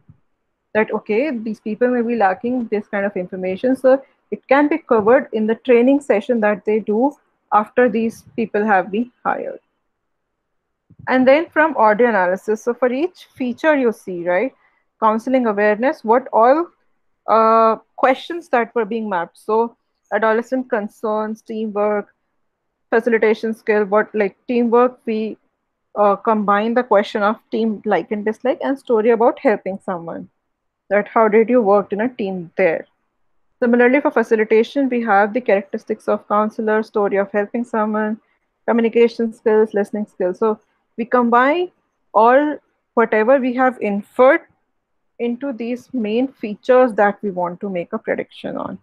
That okay, these people may be lacking this kind of information, so it can be covered in the training session that they do after these people have been hired. And then from audio analysis, so for each feature you see, right, counseling awareness, what all questions that were being mapped. So adolescent concerns, teamwork, facilitation skill, what like teamwork, we combine the question of team like and dislike and story about helping someone. That how did you work in a team there? Similarly, for facilitation, we have the characteristics of counselor, story of helping someone, communication skills, listening skills. So we combine all whatever we have inferred into these main features that we want to make a prediction on.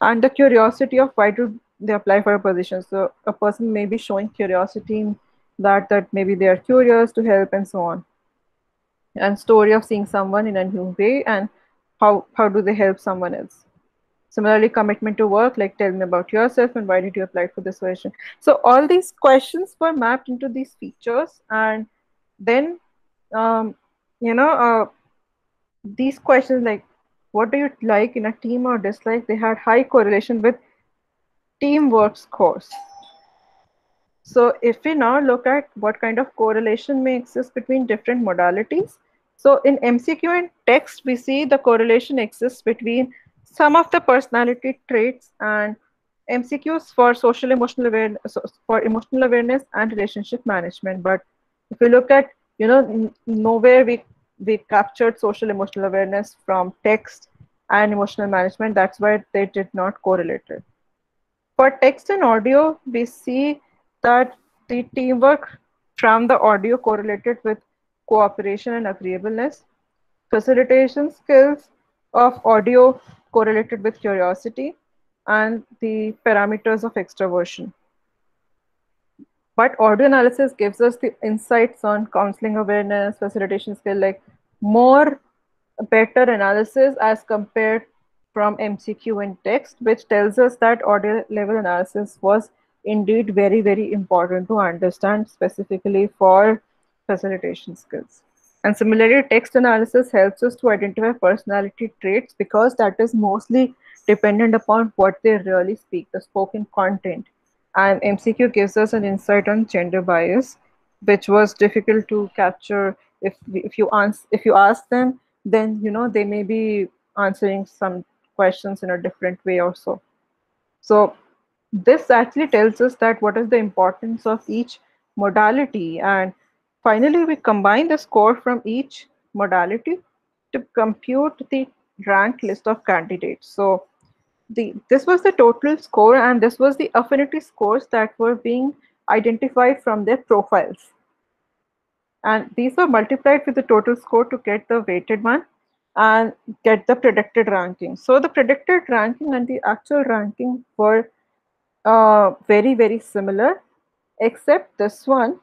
And the curiosity of why do they apply for a position. So a person may be showing curiosity in that maybe they are curious to help and so on. And story of seeing someone in a new way and how do they help someone else. Similarly, commitment to work, like tell me about yourself and why did you apply for this position. So all these questions were mapped into these features, and then um, you know these questions like what do you like in a team or dislike, they had high correlation with teamwork scores. So if we now look at what kind of correlation may exist between different modalities, so in MCQ and text, we see the correlation exists between some of the personality traits and MCQs for social emotional awareness, for emotional awareness and relationship management. But if we look at, nowhere we captured social emotional awareness from text and emotional management. That's why they did not correlate it. For text and audio, we see that the teamwork from the audio correlated with cooperation and agreeableness. Facilitation skills of audio correlated with curiosity and the parameters of extroversion. But audio analysis gives us the insights on counseling awareness, facilitation skill, like more better analysis as compared from MCQ and text, which tells us that audio level analysis was indeed very, very important to understand specifically for facilitation skills. And similarly, text analysis helps us to identify personality traits because that is mostly dependent upon what they really speak, the spoken content. And MCQ gives us an insight on gender bias, which was difficult to capture if you ask them, then they may be answering some questions in a different way or so. So this actually tells us that what is the importance of each modality, and finally we combine the score from each modality to compute the ranked list of candidates. So this was the total score, and this was the affinity scores that were being identified from their profiles, and these were multiplied with the total score to get the weighted one and get the predicted ranking. So the predicted ranking and the actual ranking were very, very similar, except this one.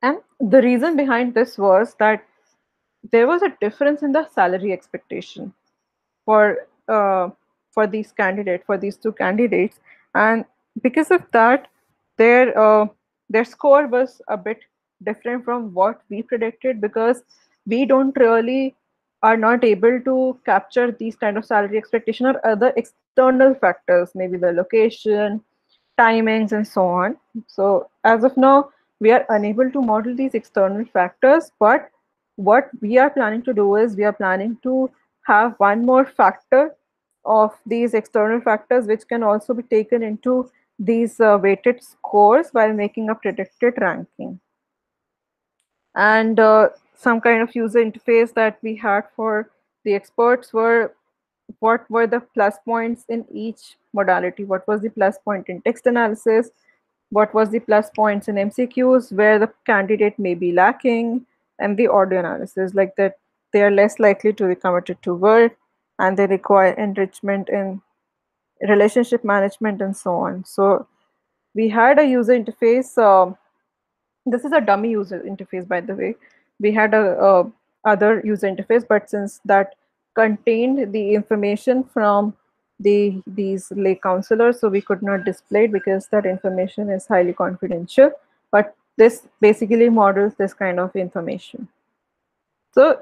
And the reason behind this was that there was a difference in the salary expectation for for these two candidates, and because of that, their uh, their score was a bit different from what we predicted, because we don't really are not able to capture these kind of salary expectation or other external factors, maybe the location, timings, and so on. So as of now, we are unable to model these external factors, but what we are planning to do is we are planning to have one more factor of these external factors which can also be taken into these weighted scores while making a predicted ranking. And some kind of user interface that we had for the experts were what were the plus points in each modality. What was the plus point in text analysis? What was the plus points in MCQs where the candidate may be lacking? And the audio analysis, like that they are less likely to be committed to work and they require enrichment in relationship management and so on. So we had a user interface. This is a dummy user interface, by the way. We had a other user interface, but since that contained the information from these lay counselors, so we could not display it because that information is highly confidential. But this basically models this kind of information. So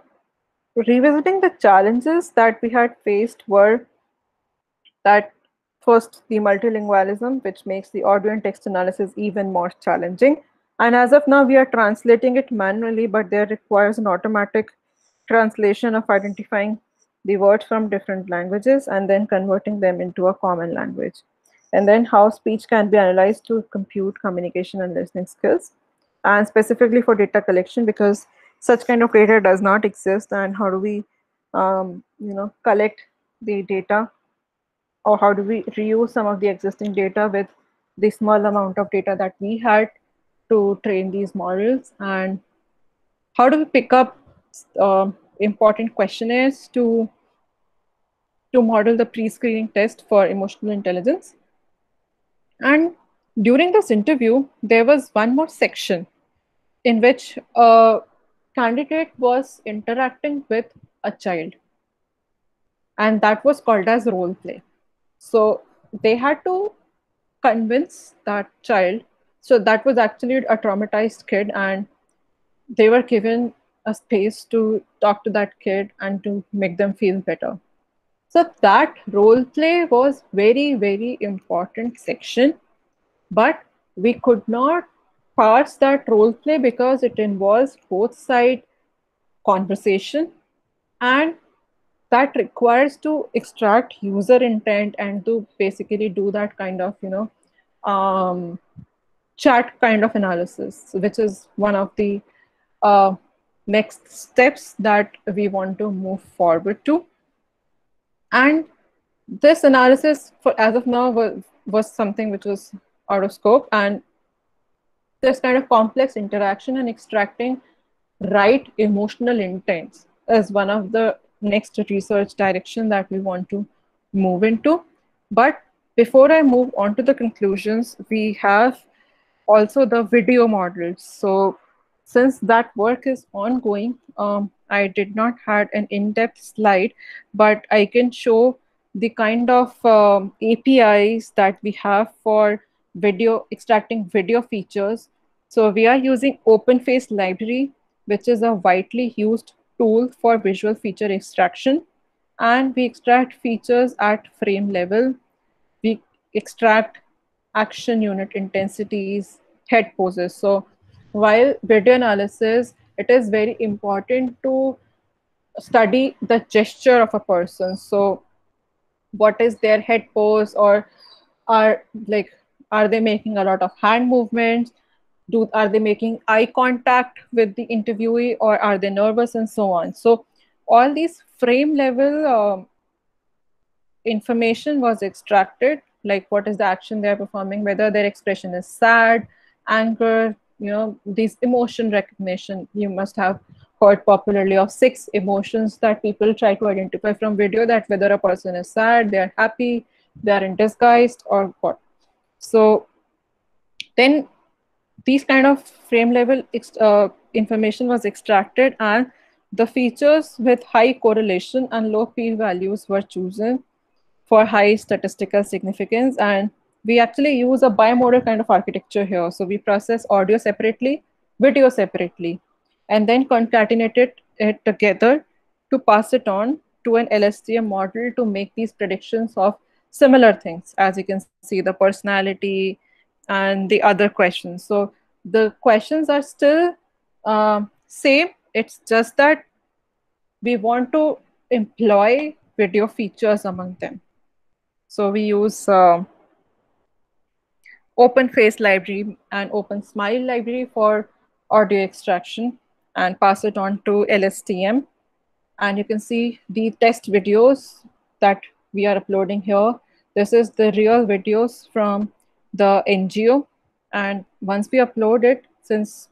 revisiting the challenges that we had faced were that first, the multilingualism, which makes the audio and text analysis even more challenging. And as of now, we are translating it manually, but there requires an automatic translation of identifying the words from different languages and then converting them into a common language. And then how speech can be analyzed to compute communication and listening skills. And specifically for data collection, because such kind of data does not exist, and how do we collect the data, or how do we reuse some of the existing data with the small amount of data that we had to train these models, and how do we pick up important questionnaires to model the pre-screening test for emotional intelligence. And during this interview, there was one more section in which a candidate was interacting with a child, and that was called as role play. So they had to convince that child. So that was actually a traumatized kid, and they were given a space to talk to that kid and to make them feel better. So that role play was very, very important section, but we could not parse that role play because it involves both side conversation, and that requires to extract user intent and to basically do that kind of um, chat kind of analysis, which is one of the uh, next steps that we want to move forward to. And this analysis, for as of now, was something which was out of scope, and this kind of complex interaction and extracting right emotional intents is one of the next research direction that we want to move into. But before I move on to the conclusions, we have also the video models. So since that work is ongoing, I did not had an in-depth slide, but I can show the kind of APIs that we have for video extracting video features. So we are using OpenFace library, which is a widely used tool for visual feature extraction, and we extract features at frame level. We extract action unit intensities, head poses. So while video analysis, it is very important to study the gesture of a person. So what is their head pose, or are like are they making a lot of hand movements, are they making eye contact with the interviewee, or are they nervous, and so on. So all these frame level information was extracted, like what is the action they're performing, whether their expression is sad, anger, these emotion recognition. You must have heard popularly of 6 emotions that people try to identify from video, that whether a person is sad, they are happy, they are in disgust, or what. So then these kind of frame level information was extracted, and the features with high correlation and low p values were chosen for high statistical significance. And we actually use a bimodal kind of architecture here. So we process audio separately, video separately, and then concatenated it together to pass it on to an LSTM model to make these predictions of similar things, as you can see, the personality and the other questions. So the questions are still same. It's just that we want to employ video features among them. So we use OpenFace library and OpenSmile library for audio extraction and pass it on to LSTM. And you can see the test videos that we are uploading here. This is the real videos from the NGO. And once we upload it, since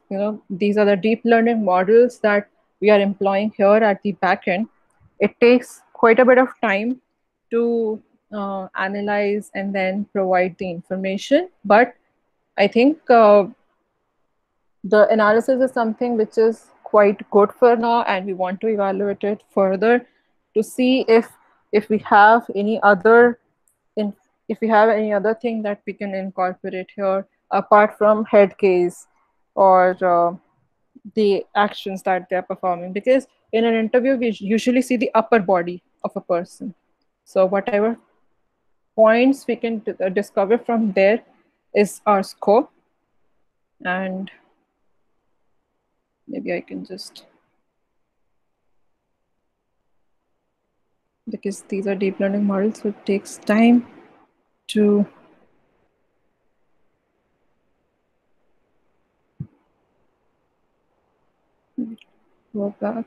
these are the deep learning models that we are employing here at the backend, it takes quite a bit of time to analyze and then provide the information. But I think the analysis is something which is quite good for now, and we want to evaluate it further to see if we have any other in if we have any other thing that we can incorporate here apart from head gaze or the actions that they're performing. Because in an interview we usually see the upper body of a person, so whatever points we can discover from there is our scope. And maybe I can just, because these are deep learning models, so it takes time to go back.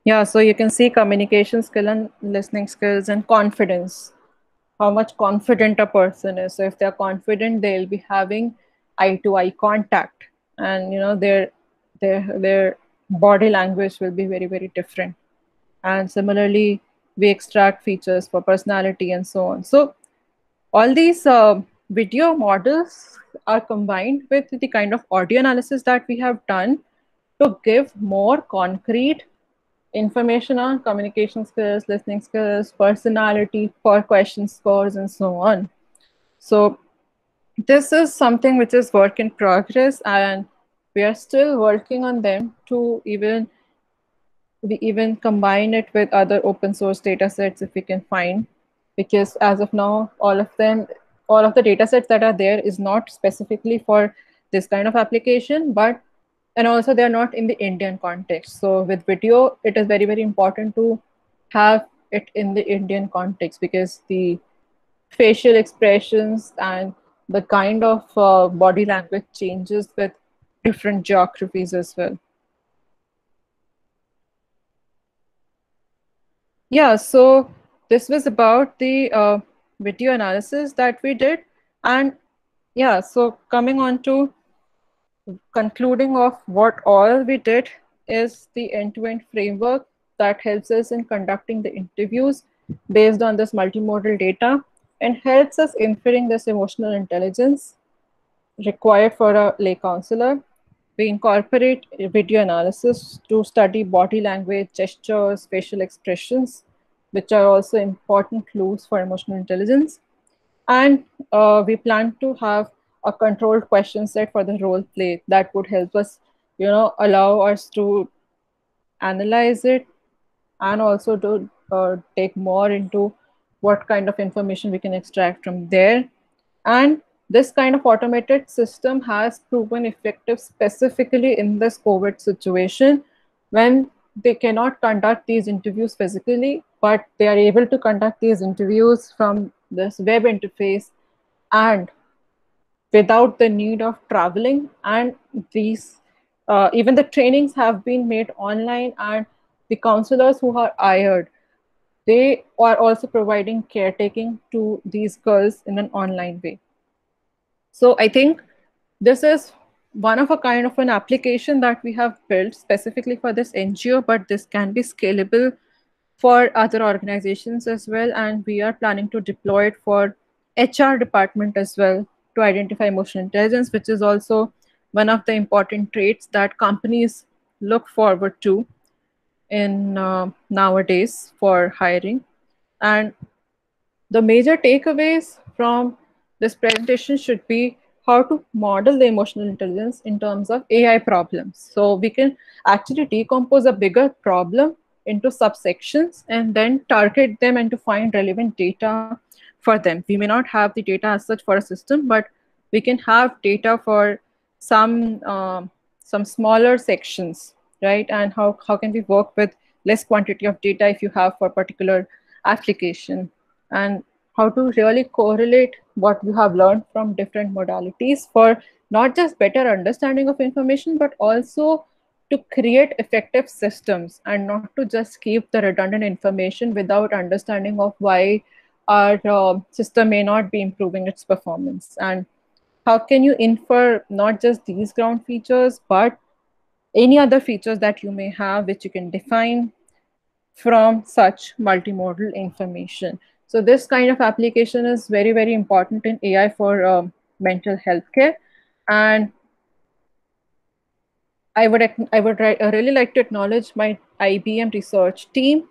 Yeah, so you can see communication skill and listening skills and confidence, how much confident a person is. So if they're confident, they'll be having eye to eye contact, and their body language will be very, very different. And similarly, we extract features for personality and so on. So all these video models are combined with the kind of audio analysis that we have done to give more concrete information on communication skills, listening skills, personality, per question scores, and so on. So this is something which is work in progress, and we are still working on them to even combine it with other open source data sets if we can find. Because as of now, all of the data sets that are there is not specifically for this kind of application, but and also they are not in the Indian context. So with video, it is very, very important to have it in the Indian context, because the facial expressions and the kind of body language changes with different geographies as well. Yeah, so this was about the video analysis that we did. And yeah, so coming on to concluding of what all we did is the end-to-end framework that helps us in conducting the interviews based on this multimodal data and helps us inferring this emotional intelligence required for a lay counselor. We incorporate video analysis to study body language, gestures, facial expressions, which are also important clues for emotional intelligence. And we plan to have a controlled question set for the role play that would help us, allow us to analyze it and also to take more into what kind of information we can extract from there. And this kind of automated system has proven effective specifically in this COVID situation when they cannot conduct these interviews physically, but they are able to conduct these interviews from this web interface and without the need of traveling. And these even the trainings have been made online, and the counselors who are hired, they are also providing caretaking to these girls in an online way. So I think this is one of a kind of an application that we have built specifically for this NGO, but this can be scalable for other organizations as well. And we are planning to deploy it for HR department as well to identify emotional intelligence, which is also one of the important traits that companies look forward to in nowadays for hiring. And the major takeaways from this presentation should be how to model the emotional intelligence in terms of AI problems. So we can actually decompose a bigger problem into subsections and then target them and to find relevant data for them. We may not have the data as such for a system, but we can have data for some smaller sections, right? And how can we work with less quantity of data if you have for particular application, and how to really correlate what you have learned from different modalities for not just better understanding of information, but also to create effective systems and not to just keep the redundant information without understanding of why our system may not be improving its performance. And how can you infer not just these ground features, but any other features that you may have, which you can define from such multimodal information. So this kind of application is very, very important in AI for mental health care. And I would really like to acknowledge my IBM research team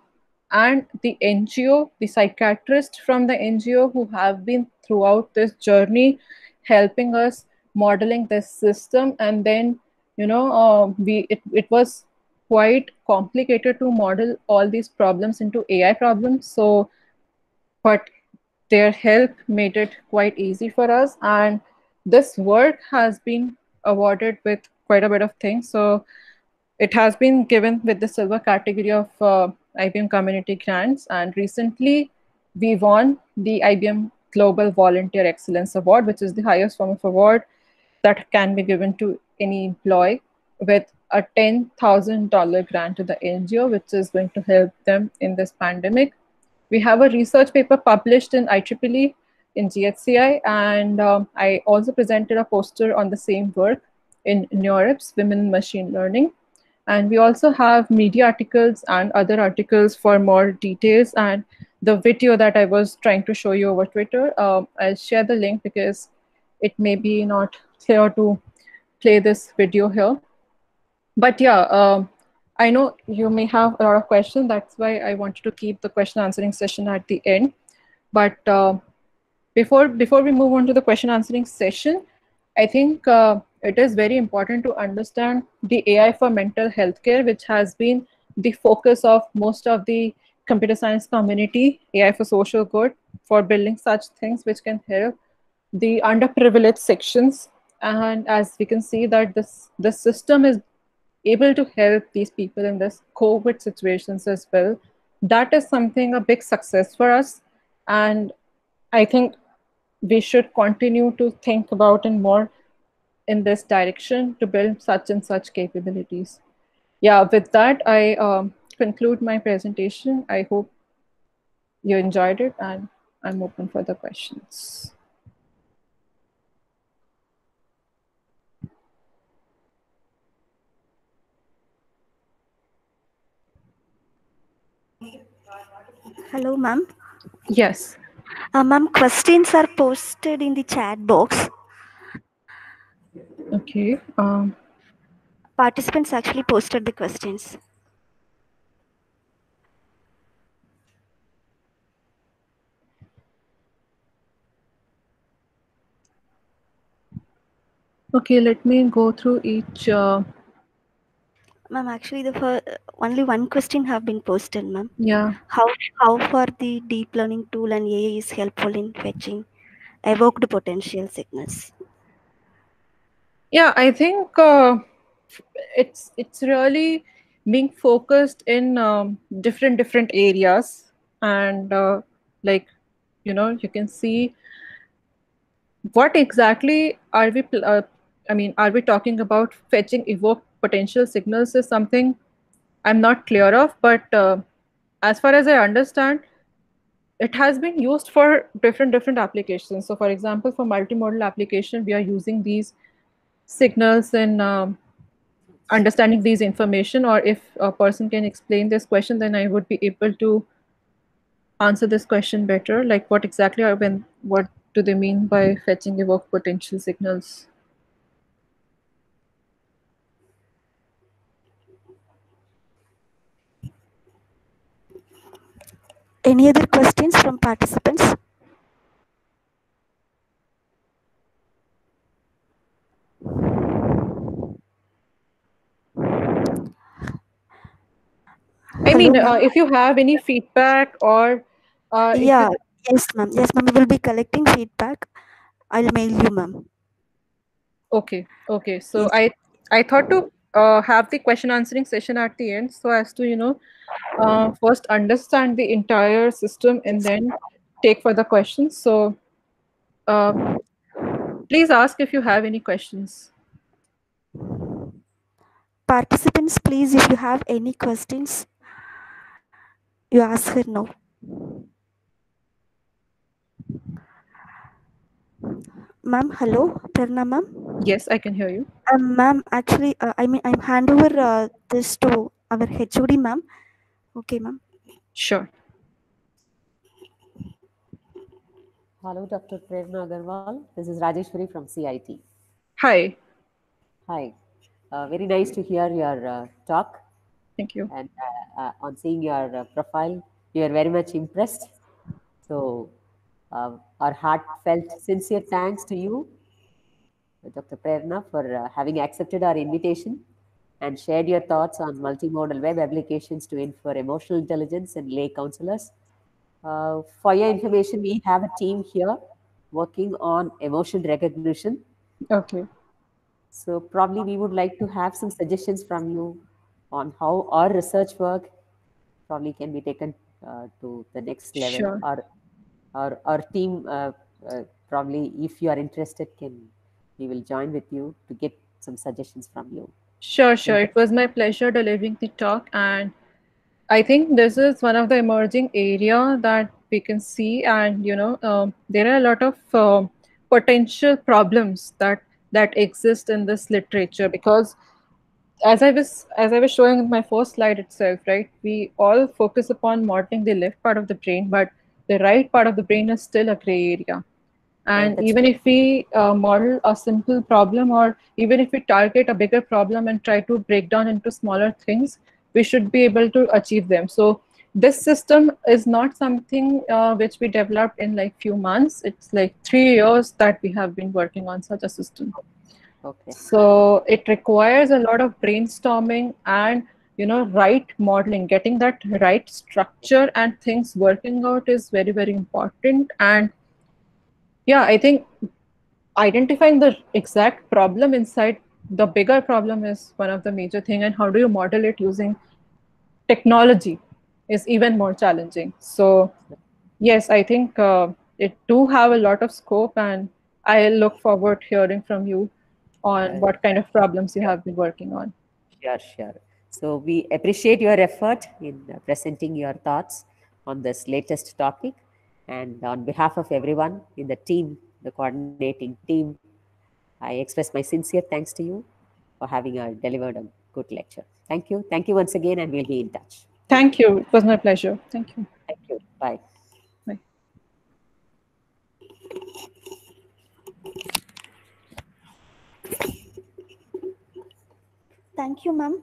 and the NGO, the psychiatrists from the NGO who have been throughout this journey, helping us modeling this system. And then, it was quite complicated to model all these problems into AI problems. So, but their help made it quite easy for us. And this work has been awarded with quite a bit of things. So it has been given with the silver category of IBM Community Grants. And recently, we won the IBM Global Volunteer Excellence Award, which is the highest form of award that can be given to any employee, with a $10,000 grant to the NGO, which is going to help them in this pandemic. We have a research paper published in IEEE in GHCI, and I also presented a poster on the same work in NeurIPS, Women in Machine Learning. And we also have media articles and other articles for more details. And the video that I was trying to show you over Twitter, I'll share the link because it may be not clear to play this video here. But yeah, I know you may have a lot of questions. That's why I wanted to keep the question answering session at the end. But before we move on to the question answering session, I think it is very important to understand the AI for mental health care, which has been the focus of most of the computer science community, AI for social good, for building such things which can help the underprivileged sections. And as we can see that the system is able to help these people in this COVID situations as well. That is something a big success for us. And I think we should continue to think about and more in this direction to build such and such capabilities. Yeah, with that, I conclude my presentation. I hope you enjoyed it, and I'm open for the questions. Hello, ma'am. Yes. Ma'am, questions are posted in the chat box. Okay. Participants actually posted the questions. Okay, let me go through each. Ma'am, actually, only one question have been posted, ma'am. Yeah. How far the deep learning tool and AI is helpful in fetching evoked potential signals? Yeah, I think it's really being focused in different areas, and like, you can see what exactly are we are we talking about fetching evoked potential signals is something I'm not clear of, but as far as I understand, it has been used for different applications. So for example, for multimodal application, we are using these signals in understanding these information. Or if a person can explain this question, then I would be able to answer this question better, like what do they mean by fetching evoked potential signals. Any other questions from participants? I Hello, mean, ma'am. if you have any feedback, or if you Yeah, yes, ma'am. Yes, ma'am. We will be collecting feedback. I'll mail you, ma'am. okay, so Yes. I thought to have the question answering session at the end, so as to first understand the entire system and then take further questions. So uh, please ask if you have any questions. Participants, please, if you have any questions, you ask her now. Ma'am, hello, Prerna, ma'am. Yes, I can hear you. Ma'am, actually, I'm hand over this to our HOD, ma'am. Okay, ma'am. Sure. Hello, Dr. Prerna Agarwal. This is Rajeshwari from CIT. Hi. Hi. Very nice to hear your talk. Thank you. And on seeing your profile, we are very much impressed. So, our heartfelt, sincere thanks to you, Dr. Prerna, for having accepted our invitation and shared your thoughts on multimodal web applications to infer emotional intelligence and lay counselors. For your information, we have a team here working on emotion recognition. Okay. So probably we would like to have some suggestions from you on how our research work probably can be taken to the next level. Sure. Our team probably, if you are interested, can we will join with you to get some suggestions from you. Sure, Thank sure. It was my pleasure delivering the talk, and I think this is one of the emerging area that we can see, and there are a lot of potential problems that exist in this literature, because as I was showing in my first slide itself, right? We all focus upon modeling the left part of the brain, but the right part of the brain is still a gray area. And That's even true. if we model a simple problem, or even if we target a bigger problem and try to break down into smaller things, we should be able to achieve them. So this system is not something which we developed in like few months. It's like 3 years that we have been working on such a system. Okay. So it requires a lot of brainstorming and right modeling. Getting that right structure and things working out is very important. And yeah, I think identifying the exact problem inside the bigger problem is one of the major thing, and how do you model it using technology is even more challenging. So yes, I think it do have a lot of scope, and I look forward hearing from you on Uh, what kind of problems you have been working on. sure, sure. So we appreciate your effort in presenting your thoughts. on this latest topic. And on behalf of everyone in the team, the coordinating team, I express my sincere thanks to you for having delivered a good lecture. Thank you. Thank you once again, and we'll be in touch. Thank you. It was my pleasure. Thank you. Thank you. Bye. Bye. Thank you, ma'am.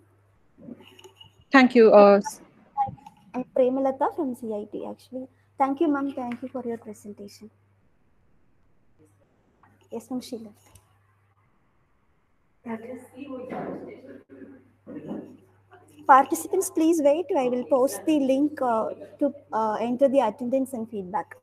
Thank you. I'm Premalata from CIT, actually. Thank you, ma'am. Thank you for your presentation. Yes, ma'am, she left. Participants, please wait. I will post the link to enter the attendance and feedback.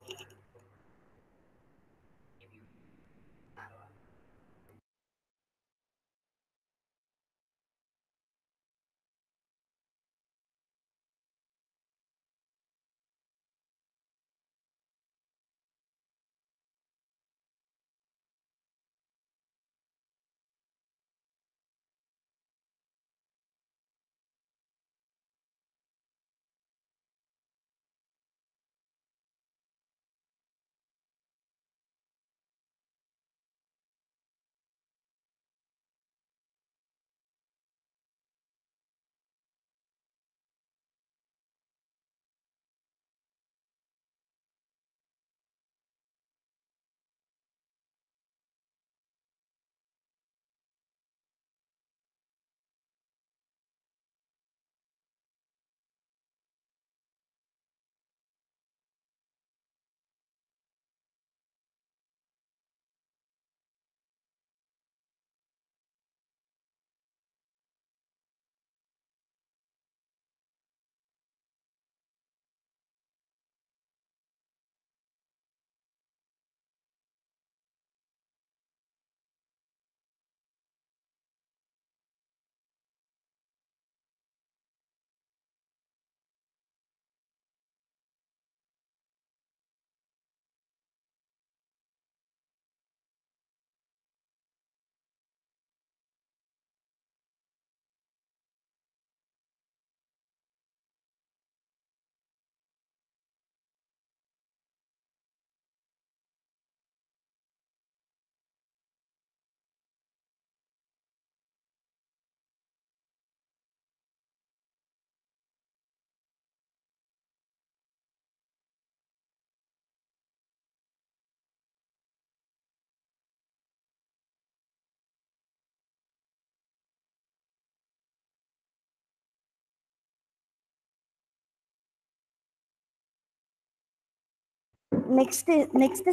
Next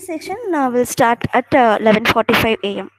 session will start at 11:45 a.m.